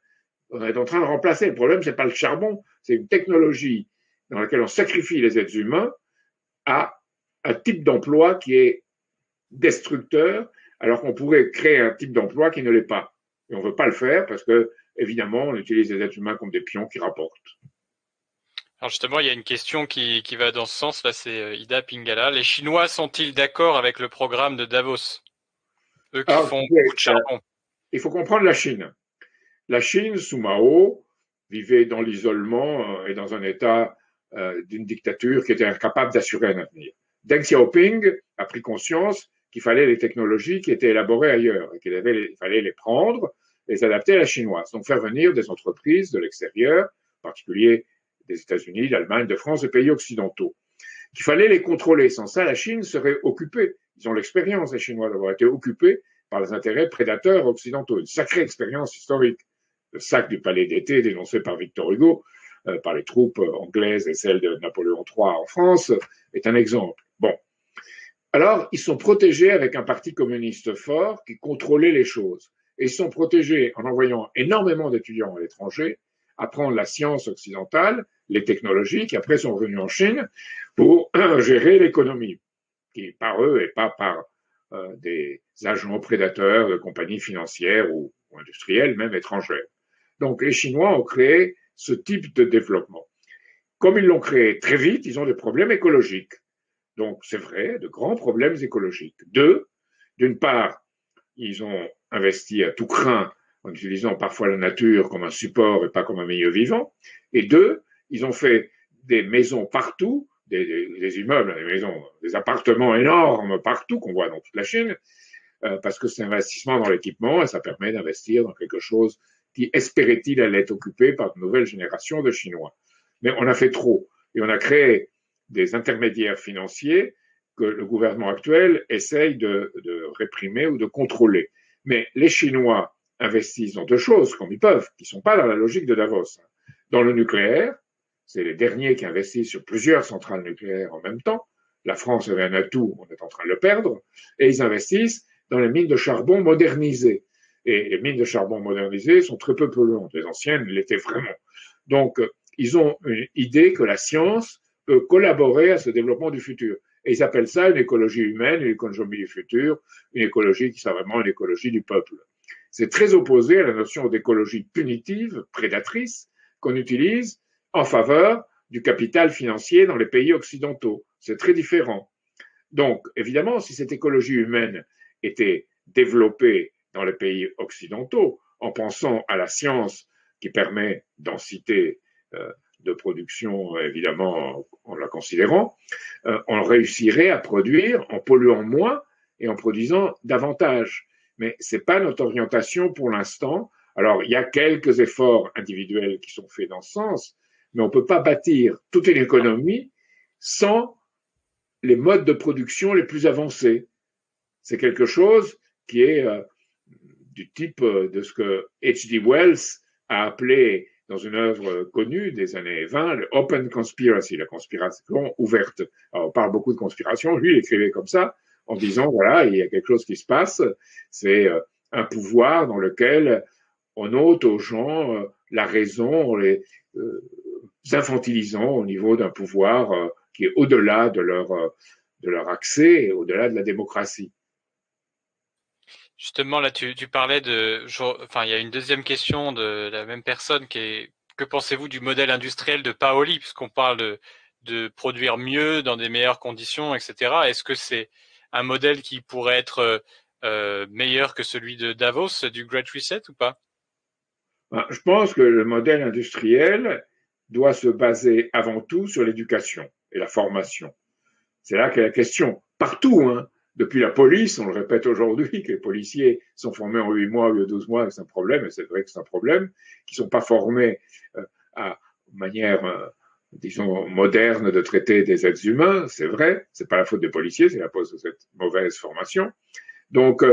On est en train de remplacer. Le problème, c'est pas le charbon, c'est une technologie dans laquelle on sacrifie les êtres humains à un type d'emploi qui est destructeur, alors qu'on pourrait créer un type d'emploi qui ne l'est pas. Et on ne veut pas le faire parce que, évidemment, on utilise les êtres humains comme des pions qui rapportent. Alors justement, il y a une question qui va dans ce sens. Là, c'est Ida Pingala. Les Chinois sont-ils d'accord avec le programme de Davos? Eux qui font beaucoup de charbon. Il faut comprendre la Chine. La Chine, sous Mao, vivait dans l'isolement et dans un état d'une dictature qui était incapable d'assurer un avenir. Deng Xiaoping a pris conscience qu'il fallait les technologies qui étaient élaborées ailleurs et qu'il fallait les prendre et les adapter à la chinoise. Donc faire venir des entreprises de l'extérieur, en particulier des États-Unis, d'Allemagne, de France, des pays occidentaux. Qu'il fallait les contrôler. Sans ça, la Chine serait occupée. Ils ont l'expérience, les Chinois, d'avoir été occupés par les intérêts prédateurs occidentaux. Une sacrée expérience historique. Le sac du palais d'été dénoncé par Victor Hugo, par les troupes anglaises et celles de Napoléon III en France, est un exemple. Bon. Alors, ils sont protégés avec un parti communiste fort qui contrôlait les choses. et ils sont protégés en envoyant énormément d'étudiants à l'étranger apprendre la science occidentale, les technologies, qui après sont revenus en Chine pour gérer l'économie, qui par eux et pas par des agents prédateurs de compagnies financières ou industrielles, même étrangères. Donc les Chinois ont créé ce type de développement. Comme ils l'ont créé très vite, ils ont des problèmes écologiques. Donc c'est vrai, de grands problèmes écologiques. D'une part, ils ont investi à tout crin en utilisant parfois la nature comme un support et pas comme un milieu vivant. Et deux, ils ont fait des maisons partout, des immeubles, des maisons, des appartements énormes partout qu'on voit dans toute la Chine, parce que c'est un investissement dans l'équipement et ça permet d'investir dans quelque chose qui, espérait-il, allait être occupé par de nouvelles générations de Chinois. Mais on a fait trop et on a créé des intermédiaires financiers que le gouvernement actuel essaye de réprimer ou de contrôler. Mais les Chinois investissent dans deux choses, comme ils peuvent, qui ne sont pas dans la logique de Davos. Dans le nucléaire, c'est les derniers qui investissent sur plusieurs centrales nucléaires en même temps. La France avait un atout, on est en train de le perdre. Et ils investissent dans les mines de charbon modernisées. Et les mines de charbon modernisées sont très peu polluantes. Les anciennes l'étaient vraiment. Donc, ils ont une idée que la science peut collaborer à ce développement du futur. Et ils appellent ça une écologie humaine, une économie du futur, une écologie qui sera vraiment une écologie du peuple. C'est très opposé à la notion d'écologie punitive, prédatrice, qu'on utilise en faveur du capital financier dans les pays occidentaux. C'est très différent. Donc, évidemment, si cette écologie humaine était développée dans les pays occidentaux, en pensant à la science qui permet densité de production, évidemment, en la considérant, on réussirait à produire en polluant moins et en produisant davantage. Mais ce n'est pas notre orientation pour l'instant. Alors, il y a quelques efforts individuels qui sont faits dans ce sens, mais on ne peut pas bâtir toute une économie sans les modes de production les plus avancés. C'est quelque chose qui est du type de ce que H.G. Wells a appelé dans une œuvre connue des années 20, le Open Conspiracy, la conspiration ouverte. Alors, on parle beaucoup de conspiration, lui, il écrivait comme ça, en disant, voilà, il y a quelque chose qui se passe, c'est un pouvoir dans lequel on ôte aux gens la raison, les infantilisant au niveau d'un pouvoir qui est au-delà de leur accès et au-delà de la démocratie. Justement, là, tu parlais enfin, il y a une deuxième question de la même personne que pensez-vous du modèle industriel de Paoli, puisqu'on parle de produire mieux dans des meilleures conditions, etc. Est-ce que c'est un modèle qui pourrait être meilleur que celui de Davos, du Great Reset ou pas? Je pense que le modèle industriel doit se baser avant tout sur l'éducation et la formation. C'est là qu'est la question. Partout, hein. Depuis la police, on le répète aujourd'hui, que les policiers sont formés en 8 mois au lieu de 12 mois, c'est un problème, et c'est vrai que c'est un problème, qui ne sont pas formés à manière, disons, moderne de traiter des êtres humains, c'est vrai, c'est pas la faute des policiers, c'est la faute de cette mauvaise formation. Donc,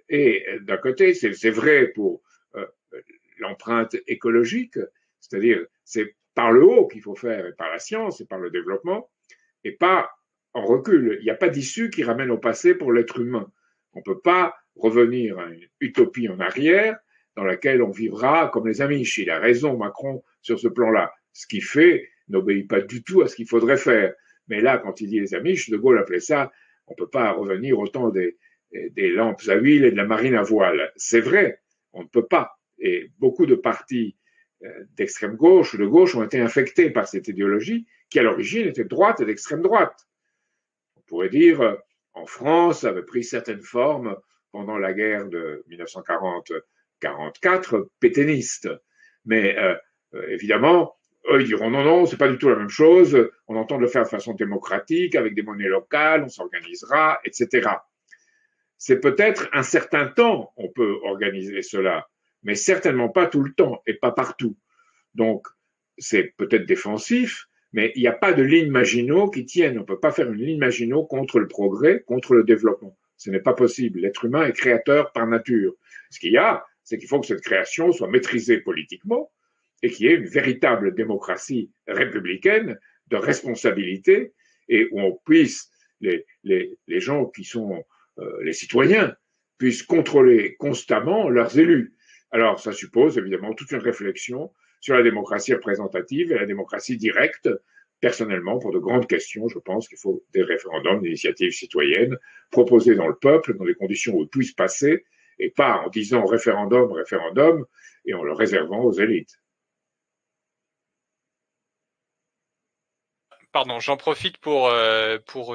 et d'un côté, c'est vrai pour l'empreinte écologique, c'est-à-dire c'est par le haut qu'il faut faire, et par la science, et par le développement, et pas en recul. Il n'y a pas d'issue qui ramène au passé pour l'être humain. On ne peut pas revenir à une utopie en arrière dans laquelle on vivra comme les Amish. Il a raison, Macron, sur ce plan-là. Ce qu'il fait n'obéit pas du tout à ce qu'il faudrait faire. Mais là, quand il dit les Amish, De Gaulle appelait ça, on ne peut pas revenir au temps des lampes à huile et de la marine à voile. C'est vrai, on ne peut pas. Et beaucoup de partis d'extrême gauche ou de gauche ont été infectés par cette idéologie qui, à l'origine, était de droite et d'extrême droite. On pourrait dire, en France, ça avait pris certaines formes pendant la guerre de 1940-44, pétainiste. Mais évidemment, eux, ils diront non, non, c'est pas du tout la même chose, on entend le faire de façon démocratique, avec des monnaies locales, on s'organisera, etc. C'est peut-être un certain temps, on peut organiser cela, mais certainement pas tout le temps et pas partout. Donc, c'est peut-être défensif, mais il n'y a pas de ligne Maginot qui tienne. On ne peut pas faire une ligne Maginot contre le progrès, contre le développement. Ce n'est pas possible. L'être humain est créateur par nature. Ce qu'il y a, c'est qu'il faut que cette création soit maîtrisée politiquement et qu'il y ait une véritable démocratie républicaine de responsabilité et où on puisse, les gens qui sont les citoyens, puissent contrôler constamment leurs élus. Alors, ça suppose évidemment toute une réflexion sur la démocratie représentative et la démocratie directe. Personnellement, pour de grandes questions, je pense qu'il faut des référendums, des initiatives citoyennes proposées dans le peuple, dans des conditions où ils puissent passer, et pas en disant référendum, référendum, et en le réservant aux élites. Pardon, j'en profite pour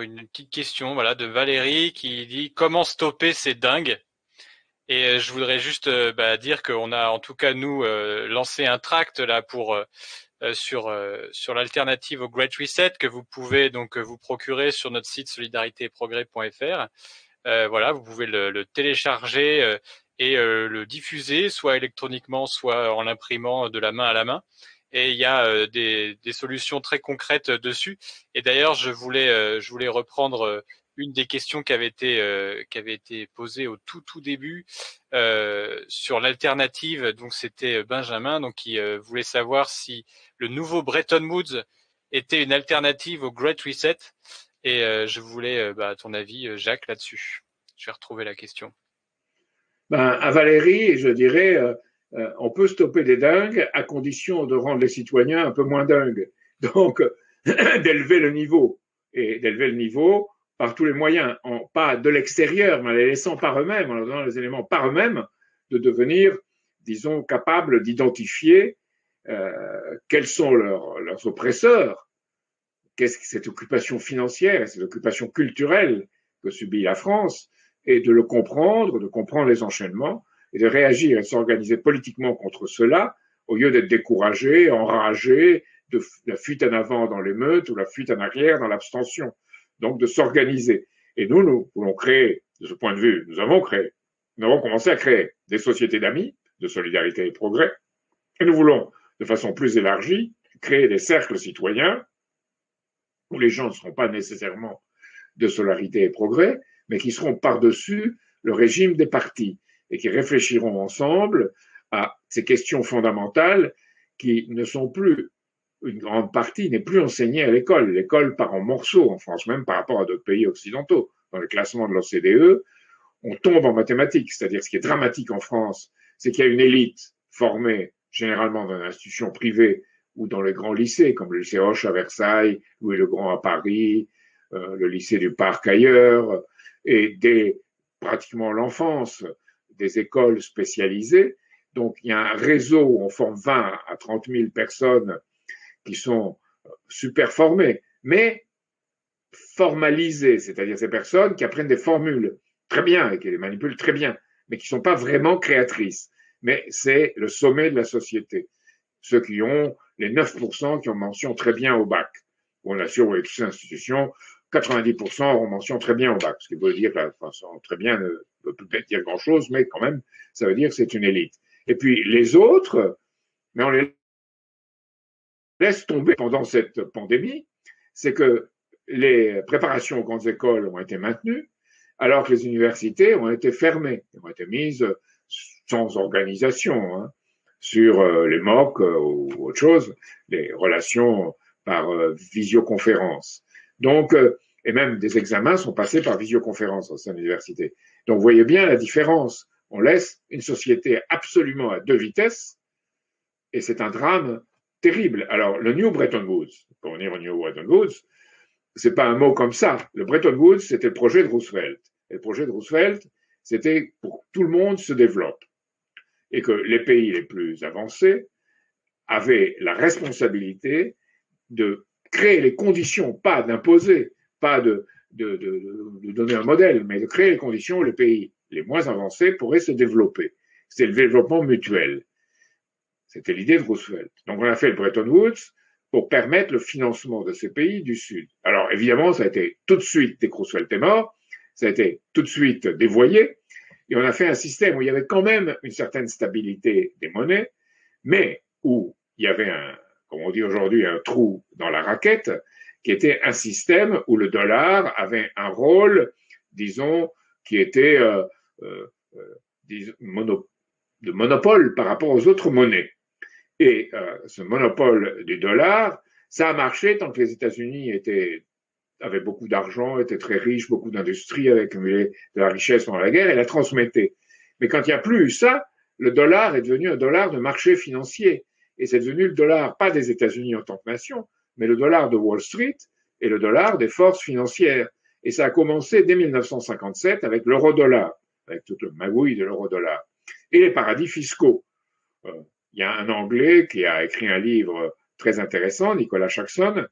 une petite question, voilà, de Valérie qui dit comment stopper ces dingues. Et je voudrais juste dire qu'on a en tout cas nous lancé un tract là pour sur l'alternative au Great Reset que vous pouvez donc vous procurer sur notre site solidaritéprogrès.fr. Voilà, vous pouvez le télécharger et le diffuser soit électroniquement, soit en l'imprimant de la main à la main. Et il y a des solutions très concrètes dessus. Et d'ailleurs, je voulais reprendre une des questions qui avait été posée au tout début sur l'alternative. Donc c'était Benjamin, donc qui voulait savoir si le nouveau Bretton Woods était une alternative au Great Reset. Et je voulais à ton avis, Jacques, là-dessus. Je vais retrouver la question. À Valérie, je dirais, on peut stopper des dingues à condition de rendre les citoyens un peu moins dingues. Donc, d'élever le niveau. Et d'élever le niveau par tous les moyens, pas de l'extérieur, mais en les laissant par eux-mêmes, en leur donnant les éléments par eux-mêmes, de devenir, disons, capables d'identifier quels sont leurs oppresseurs, qu'est-ce que cette occupation financière, cette occupation culturelle que subit la France, et de le comprendre, de comprendre les enchaînements, et de réagir et de s'organiser politiquement contre cela, au lieu d'être découragé, enragé, de la fuite en avant dans l'émeute ou la fuite en arrière dans l'abstention. Donc de s'organiser. Et nous voulons créer, de ce point de vue, nous avons commencé à créer des sociétés d'amis, de solidarité et progrès, et nous voulons, de façon plus élargie, créer des cercles citoyens où les gens ne seront pas nécessairement de solidarité et progrès, mais qui seront par-dessus le régime des partis et qui réfléchiront ensemble à ces questions fondamentales qui ne sont plus, une grande partie n'est plus enseignée à l'école. L'école part en morceaux en France, même par rapport à d'autres pays occidentaux. Dans le classement de l'OCDE, on tombe en mathématiques, c'est-à-dire ce qui est dramatique en France, c'est qu'il y a une élite formée généralement dans une institution privée ou dans les grands lycées, comme le lycée Hoche à Versailles, Louis le Grand à Paris, le lycée du Parc ailleurs, et dès pratiquement l'enfance, des écoles spécialisées. Donc il y a un réseau où on forme 20 à 30 000 personnes qui sont super formées, mais formalisées, c'est-à-dire ces personnes qui apprennent des formules très bien et qui les manipulent très bien, mais qui ne sont pas vraiment créatrices. Mais c'est le sommet de la société. Ceux qui ont les 9% qui ont mention très bien au bac. On assure avec toutes ces institutions, 90% auront mention très bien au bac, ce qui veut dire que la façon très bien ne peut peut-être dire grand-chose, mais quand même, ça veut dire que c'est une élite. Et puis les autres, mais on les laisse tomber pendant cette pandémie, c'est que les préparations aux grandes écoles ont été maintenues, alors que les universités ont été fermées, ont été mises sans organisation, hein, sur les MOOC ou autre chose, les relations par visioconférence. Donc, et même des examens sont passés par visioconférence au sein de l'université. Donc, vous voyez bien la différence. On laisse une société absolument à deux vitesses, et c'est un drame terrible. Alors, le New Bretton Woods, pour revenir au New Bretton Woods, c'est pas un mot comme ça. Le Bretton Woods, c'était le projet de Roosevelt. Et le projet de Roosevelt, c'était pour que tout le monde se développe et que les pays les plus avancés avaient la responsabilité de créer les conditions, pas d'imposer, pas de donner un modèle, mais de créer les conditions où les pays les moins avancés pourraient se développer. C'était le développement mutuel. C'était l'idée de Roosevelt. Donc on a fait le Bretton Woods pour permettre le financement de ces pays du Sud. Alors évidemment, ça a été tout de suite, dès que Roosevelt est mort, ça a été tout de suite dévoyé, et on a fait un système où il y avait quand même une certaine stabilité des monnaies, mais où il y avait comme on dit aujourd'hui, un trou dans la raquette, qui était un système où le dollar avait un rôle, disons, qui était de monopole par rapport aux autres monnaies. Et ce monopole du dollar, ça a marché tant que les États-Unis étaient avait beaucoup d'argent, était très riche, beaucoup d'industries, avait accumulé de la richesse pendant la guerre et la transmettait. Mais quand il n'y a plus eu ça, le dollar est devenu un dollar de marché financier. Et c'est devenu le dollar, pas des États-Unis en tant que nation, mais le dollar de Wall Street et le dollar des forces financières. Et ça a commencé dès 1957 avec l'euro-dollar, avec toute le magouille de l'euro-dollar. Et les paradis fiscaux. Il y a un Anglais qui a écrit un livre très intéressant, Nicolas Jackson,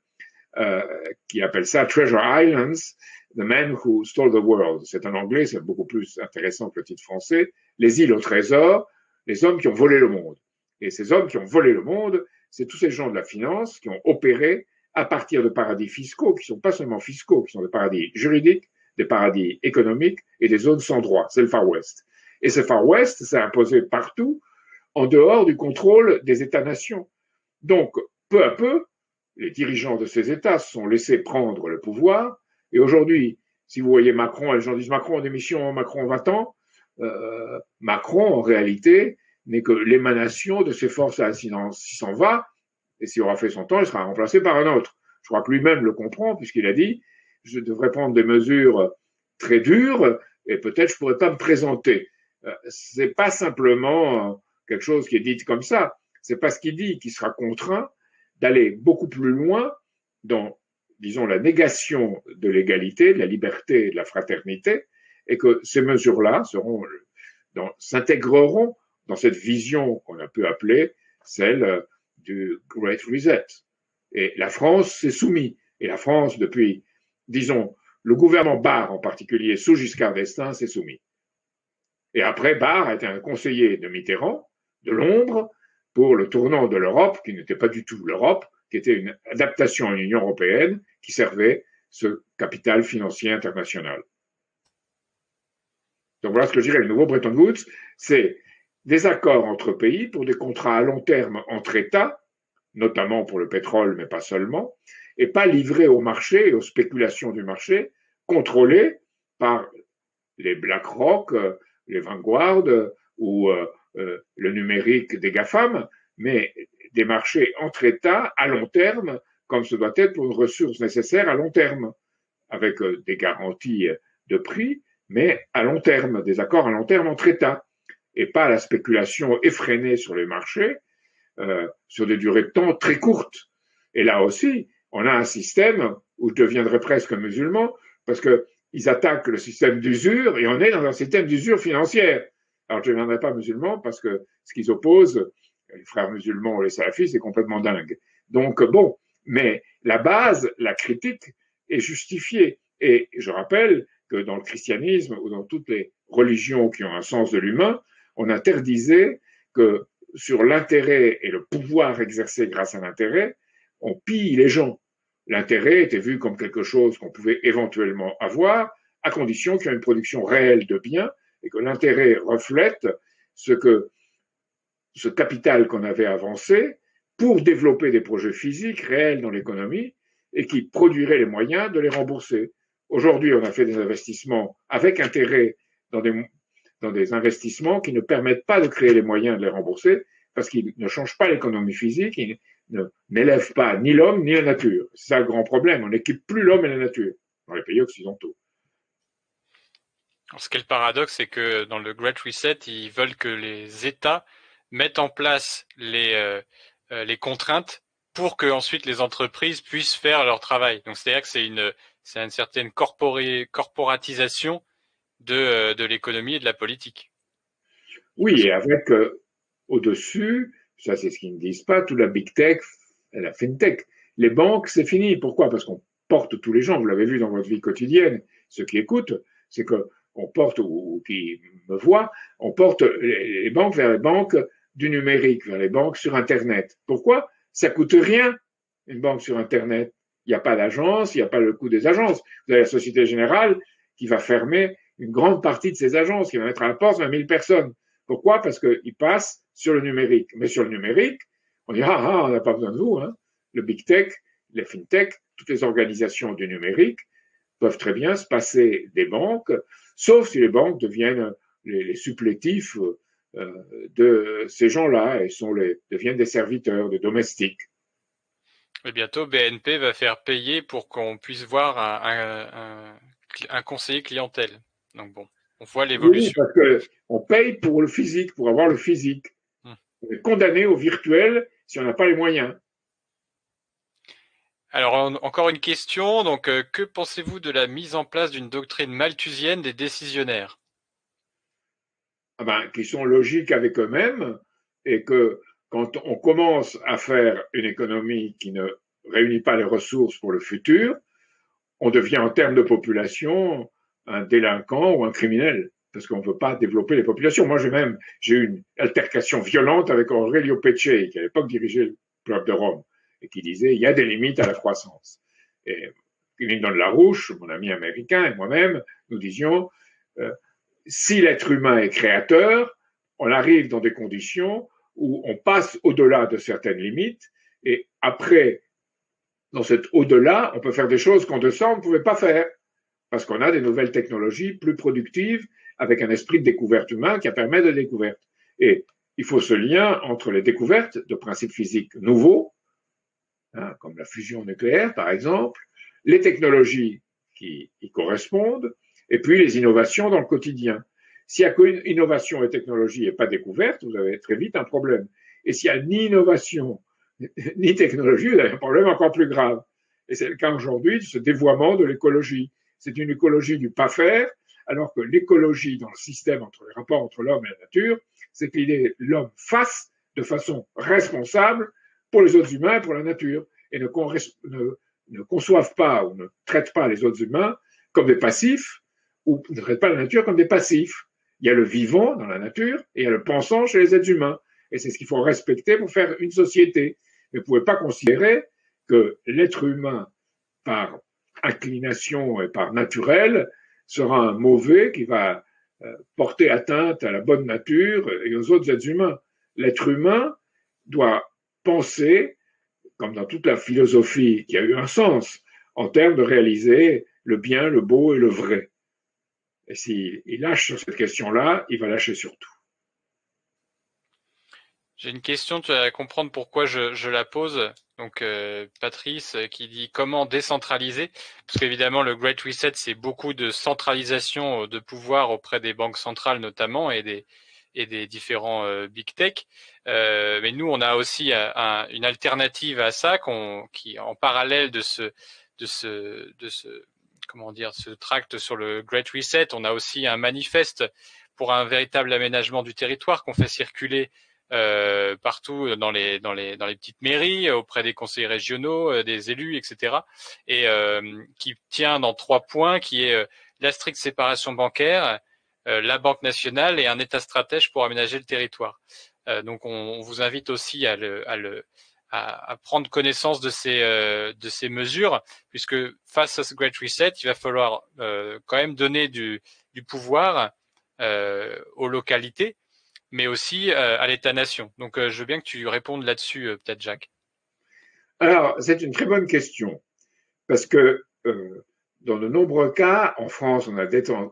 qui appelle ça Treasure Islands, The Man Who Stole the World. C'est un Anglais, c'est beaucoup plus intéressant que le titre français. Les îles au trésor, les hommes qui ont volé le monde. Et ces hommes qui ont volé le monde, c'est tous ces gens de la finance qui ont opéré à partir de paradis fiscaux, qui sont pas seulement fiscaux, qui sont des paradis juridiques, des paradis économiques et des zones sans droit. C'est le Far West. Et ce Far West s'est imposé partout, en dehors du contrôle des États-nations. Donc, peu à peu, les dirigeants de ces États se sont laissés prendre le pouvoir. Et aujourd'hui, si vous voyez Macron, les gens disent Macron en démission, Macron va-t'en. Macron, en réalité, n'est que l'émanation de ces forces-là. S'il s'en va, et s'il aura fait son temps, il sera remplacé par un autre. Je crois que lui-même le comprend, puisqu'il a dit je devrais prendre des mesures très dures et peut-être je pourrais pas me présenter. C'est pas simplement quelque chose qui est dit comme ça. C'est parce qu'il dit qu'il sera contraint d'aller beaucoup plus loin dans, disons, la négation de l'égalité, de la liberté et de la fraternité, et que ces mesures-là s'intégreront dans cette vision qu'on a pu appeler celle du Great Reset. Et la France s'est soumise. Et la France, depuis, disons, le gouvernement Barre en particulier, sous Giscard d'Estaing, s'est soumis. Et après, Barre a été un conseiller de Mitterrand, de l'ombre, pour le tournant de l'Europe, qui n'était pas du tout l'Europe, qui était une adaptation à l'Union européenne, qui servait ce capital financier international. Donc voilà ce que je dirais, le nouveau Bretton Woods, c'est des accords entre pays pour des contrats à long terme entre États, notamment pour le pétrole, mais pas seulement, et pas livrés au marché et aux spéculations du marché, contrôlés par les BlackRock, les Vanguard ou le numérique des GAFAM, mais des marchés entre États à long terme, comme ce doit être pour une ressource nécessaire à long terme, avec des garanties de prix, mais à long terme, des accords à long terme entre États, et pas la spéculation effrénée sur les marchés, sur des durées de temps très courtes. Et là aussi, on a un système où je deviendrais presque musulman, parce qu'ils attaquent le système d'usure, et on est dans un système d'usure financière. Alors je ne deviendrai pas musulman, parce que ce qu'ils opposent, les frères musulmans ou les salafistes, c'est complètement dingue. Donc bon, mais la base, la critique est justifiée. Et je rappelle que dans le christianisme ou dans toutes les religions qui ont un sens de l'humain, on interdisait que sur l'intérêt et le pouvoir exercé grâce à l'intérêt, on pille les gens. L'intérêt était vu comme quelque chose qu'on pouvait éventuellement avoir, à condition qu'il y ait une production réelle de biens et que l'intérêt reflète ce capital qu'on avait avancé pour développer des projets physiques réels dans l'économie et qui produiraient les moyens de les rembourser. Aujourd'hui, on a fait des investissements avec intérêt dans des investissements qui ne permettent pas de créer les moyens de les rembourser parce qu'ils ne changent pas l'économie physique, ils n'élèvent pas ni l'homme ni la nature. C'est ça le grand problème. On n'équipe plus l'homme et la nature dans les pays occidentaux. Alors, ce qui est le paradoxe, c'est que dans le Great Reset, ils veulent que les États mettent en place les contraintes pour que ensuite les entreprises puissent faire leur travail. Donc c'est-à-dire que c'est une certaine corporatisation de l'économie et de la politique. Oui, et avec au-dessus, ça c'est ce qu'ils ne disent pas, toute la big tech et la fintech. Les banques, c'est fini. Pourquoi? Parce qu'on porte tous les gens, vous l'avez vu dans votre vie quotidienne, ceux qui écoutent, c'est qu'on porte, ou qui me voient, on porte les banques vers les banques du numérique, vers les banques sur Internet. Pourquoi? Ça coûte rien, une banque sur Internet. Il n'y a pas d'agence, il n'y a pas le coût des agences. Vous avez la Société Générale qui va fermer une grande partie de ses agences, qui va mettre à la porte 20 000 personnes. Pourquoi? Parce qu'ils passent sur le numérique. Mais sur le numérique, on dira, ah, on n'a pas besoin de vous. Hein. Le big tech, les fintech, toutes les organisations du numérique peuvent très bien se passer des banques, sauf si les banques deviennent les supplétifs de ces gens-là et deviennent des serviteurs, des domestiques. Et bientôt, BNP va faire payer pour qu'on puisse voir un conseiller clientèle. Donc bon, on voit Oui, l'évolution. parce qu'on paye pour le physique, pour avoir le physique. Hmm. On est condamné au virtuel si on n'a pas les moyens. Alors encore une question. Donc, que pensez-vous de la mise en place d'une doctrine malthusienne des décisionnaires? Ah ben, qui sont logiques avec eux-mêmes et que quand on commence à faire une économie qui ne réunit pas les ressources pour le futur, on devient en termes de population un délinquant ou un criminel parce qu'on ne veut pas développer les populations. Moi, j'ai eu une altercation violente avec Aurelio Peccei, qui à l'époque dirigeait le club de Rome, et qui disait il y a des limites à la croissance. Et Lyndon LaRouche, mon ami américain, et moi-même, nous disions si l'être humain est créateur, on arrive dans des conditions où on passe au-delà de certaines limites, et après, dans cet au-delà, on peut faire des choses qu'en deçà, on ne pouvait pas faire parce qu'on a des nouvelles technologies plus productives avec un esprit de découverte humain qui permet de découverte. Et il faut ce lien entre les découvertes de principes physiques nouveaux, comme la fusion nucléaire par exemple, les technologies qui y correspondent, et puis les innovations dans le quotidien. S'il n'y a qu'une innovation et technologie et pas découverte, vous avez très vite un problème. Et s'il n'y a ni innovation ni technologie, vous avez un problème encore plus grave. Et c'est le cas aujourd'hui de ce dévoiement de l'écologie. C'est une écologie du pas faire, alors que l'écologie dans le système entre les rapports entre l'homme et la nature, c'est que l'homme fasse de façon responsable pour les autres humains et pour la nature, et ne conçoivent pas ou ne traitent pas les autres humains comme des passifs, ou ne traitent pas la nature comme des passifs. Il y a le vivant dans la nature et il y a le pensant chez les êtres humains. Et c'est ce qu'il faut respecter pour faire une société. Mais vous ne pouvez pas considérer que l'être humain, par inclination et par naturel, sera un mauvais qui va porter atteinte à la bonne nature et aux autres êtres humains. L'être humain doit penser, comme dans toute la philosophie qui a eu un sens, en termes de réaliser le bien, le beau et le vrai. Et s'il lâche sur cette question-là, il va lâcher sur tout. J'ai une question, tu vas comprendre pourquoi je la pose. Donc Patrice qui dit comment décentraliser, parce qu'évidemment le Great Reset c'est beaucoup de centralisation de pouvoir auprès des banques centrales notamment et des différents big tech. Mais nous on a aussi une alternative à ça qui en parallèle de ce comment dire ce tract sur le Great Reset, on a aussi un manifeste pour un véritable aménagement du territoire qu'on fait circuler partout dans les petites mairies, auprès des conseillers régionaux, des élus, etc. Et qui tient dans 3 points, qui est la stricte séparation bancaire, la Banque nationale et un État stratège pour aménager le territoire. Donc on vous invite aussi à prendre connaissance de ces mesures, puisque face à ce Great Reset, il va falloir quand même donner du pouvoir aux localités, mais aussi à l'État-nation. Donc, je veux bien que tu répondes là-dessus, peut-être, Jacques. Alors, c'est une très bonne question, parce que dans de nombreux cas, en France, on a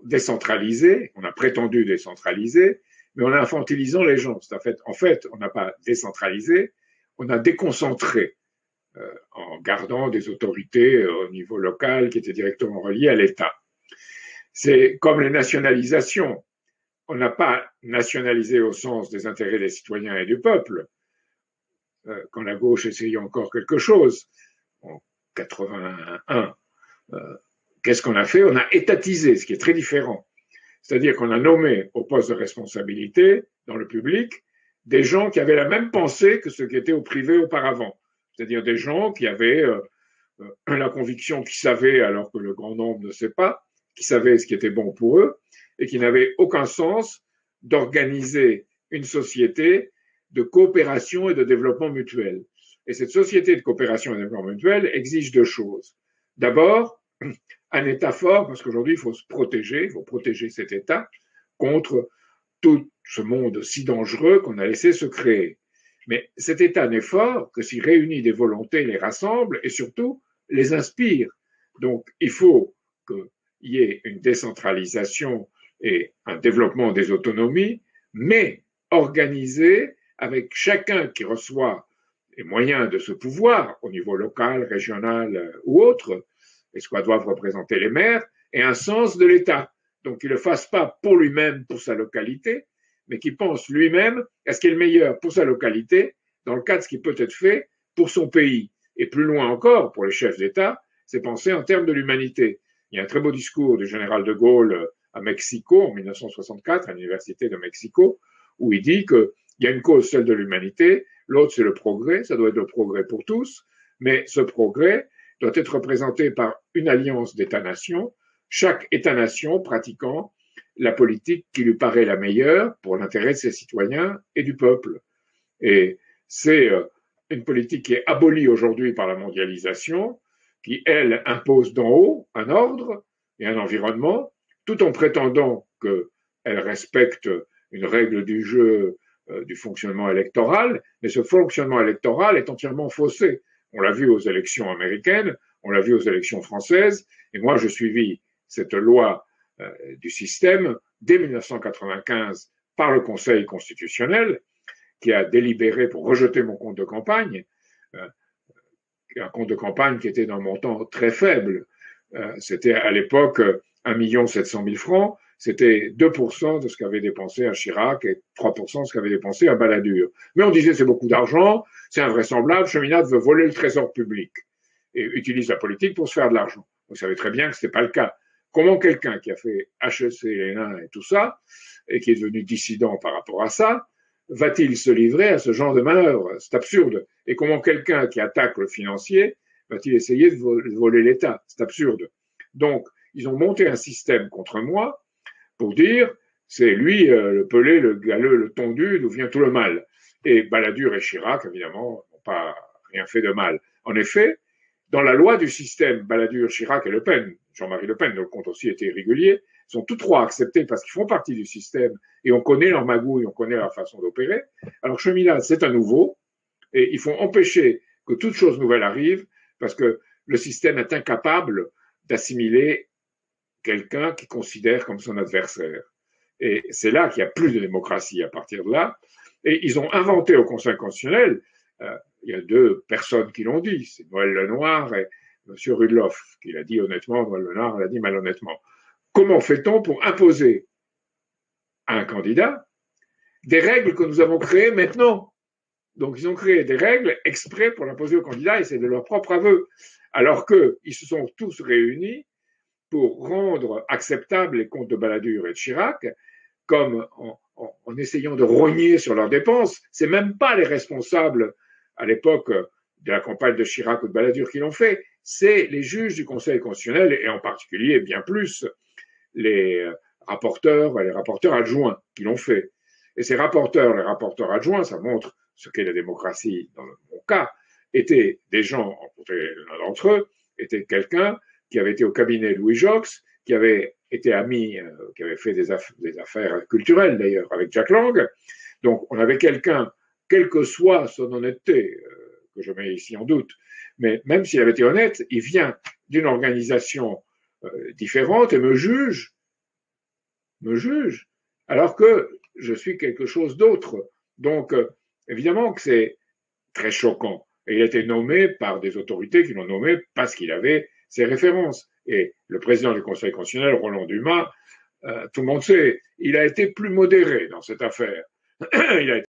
décentralisé, on a prétendu décentraliser, mais en infantilisant les gens. En fait, on n'a pas décentralisé, on a déconcentré en gardant des autorités au niveau local qui étaient directement reliées à l'État. C'est comme les nationalisations. On n'a pas nationalisé au sens des intérêts des citoyens et du peuple, quand la gauche essayait encore quelque chose en 81. Qu'est-ce qu'on a fait? On a étatisé, ce qui est très différent. C'est-à-dire qu'on a nommé au poste de responsabilité dans le public des gens qui avaient la même pensée que ceux qui étaient au privé auparavant. C'est-à-dire des gens qui avaient la conviction qu'ils savaient alors que le grand nombre ne sait pas, qui savaient ce qui était bon pour eux et qui n'avaient aucun sens d'organiser une société de coopération et de développement mutuel. Et cette société de coopération et de développement mutuel exige 2 choses. D'abord, un État fort, parce qu'aujourd'hui, il faut protéger cet État contre tout ce monde si dangereux qu'on a laissé se créer. Mais cet État n'est fort que s'il réunit des volontés, les rassemble et surtout les inspire. Donc, il faut qu'il y ait une décentralisation et un développement des autonomies, mais organisé avec chacun qui reçoit les moyens de ce pouvoir au niveau local, régional ou autre, et ce que doivent représenter les maires, et un sens de l'État. Donc qu'il ne le fasse pas pour lui-même, pour sa localité, mais qu'il pense lui-même à ce qui est le meilleur pour sa localité, dans le cadre de ce qui peut être fait pour son pays. Et plus loin encore, pour les chefs d'État, c'est penser en termes de l'humanité. Il y a un très beau discours du général de Gaulle à Mexico en 1964, à l'université de Mexico, où il dit qu'il y a une cause, celle de l'humanité, l'autre c'est le progrès, ça doit être le progrès pour tous, mais ce progrès doit être représenté par une alliance d'États-nations, chaque État-nation pratiquant la politique qui lui paraît la meilleure pour l'intérêt de ses citoyens et du peuple. Et c'est une politique qui est abolie aujourd'hui par la mondialisation, qui, elle, impose d'en haut un ordre et un environnement, tout en prétendant qu'elle respecte une règle du jeu du fonctionnement électoral, mais ce fonctionnement électoral est entièrement faussé. On l'a vu aux élections américaines, on l'a vu aux élections françaises, et moi je suivis cette loi du système dès 1995 par le Conseil constitutionnel, qui a délibéré pour rejeter mon compte de campagne, un compte de campagne qui était d'un montant très faible. C'était à l'époque 1 700 000 francs, c'était 2% de ce qu'avait dépensé un Chirac et 3% de ce qu'avait dépensé un Balladur. Mais on disait c'est beaucoup d'argent, c'est invraisemblable, Cheminade veut voler le trésor public et utilise la politique pour se faire de l'argent. Vous savez très bien que ce n'est pas le cas. Comment quelqu'un qui a fait HEC, l'ENA et tout ça, et qui est devenu dissident par rapport à ça, va-t-il se livrer à ce genre de manœuvre? C'est absurde. Et comment quelqu'un qui attaque le financier va-t-il essayer de voler l'État? C'est absurde. Donc, ils ont monté un système contre moi pour dire c'est lui le pelé, le galeux, le tondu, d'où vient tout le mal. Et Balladur et Chirac, évidemment, n'ont pas rien fait de mal. En effet, dans la loi du système, Balladur, Chirac et Le Pen, Jean-Marie Le Pen, dont le compte aussi était irrégulier, sont tous trois acceptés parce qu'ils font partie du système et on connaît leur magouille, on connaît leur façon d'opérer. Alors Cheminade, c'est un nouveau et il faut empêcher que toute chose nouvelle arrive parce que le système est incapable d'assimiler quelqu'un qui considère comme son adversaire. Et c'est là qu'il n'y a plus de démocratie à partir de là. Et ils ont inventé au Conseil constitutionnel, il y a deux personnes qui l'ont dit, c'est Noël Lenoir et M. Rudloff, qui l'a dit honnêtement, Noël Lenoir l'a dit malhonnêtement. Comment fait-on pour imposer à un candidat des règles que nous avons créées maintenant? Donc, ils ont créé des règles exprès pour l'imposer aux candidats et c'est de leur propre aveu. Alors qu'ils se sont tous réunis pour rendre acceptables les comptes de Balladur et de Chirac, comme en essayant de rogner sur leurs dépenses. C'est même pas les responsables à l'époque de la campagne de Chirac ou de Balladur qui l'ont fait, c'est les juges du Conseil constitutionnel et en particulier bien plus les rapporteurs adjoints qui l'ont fait. Et ces rapporteurs, les rapporteurs adjoints, ça montre ce qu'est la démocratie dans mon cas, étaient des gens, l'un d'entre eux, était quelqu'un qui avait été au cabinet Louis Jox, qui avait été ami, qui avait fait des affaires culturelles d'ailleurs avec Jack Lang. Donc on avait quelqu'un, quelle que soit son honnêteté, que je mets ici en doute, mais même s'il avait été honnête, il vient d'une organisation différente et me juge, alors que je suis quelque chose d'autre. Donc, évidemment que c'est très choquant. Et il a été nommé par des autorités qui l'ont nommé parce qu'il avait ses références. Et le président du Conseil constitutionnel, Roland Dumas, tout le monde sait, il a été plus modéré dans cette affaire. Il a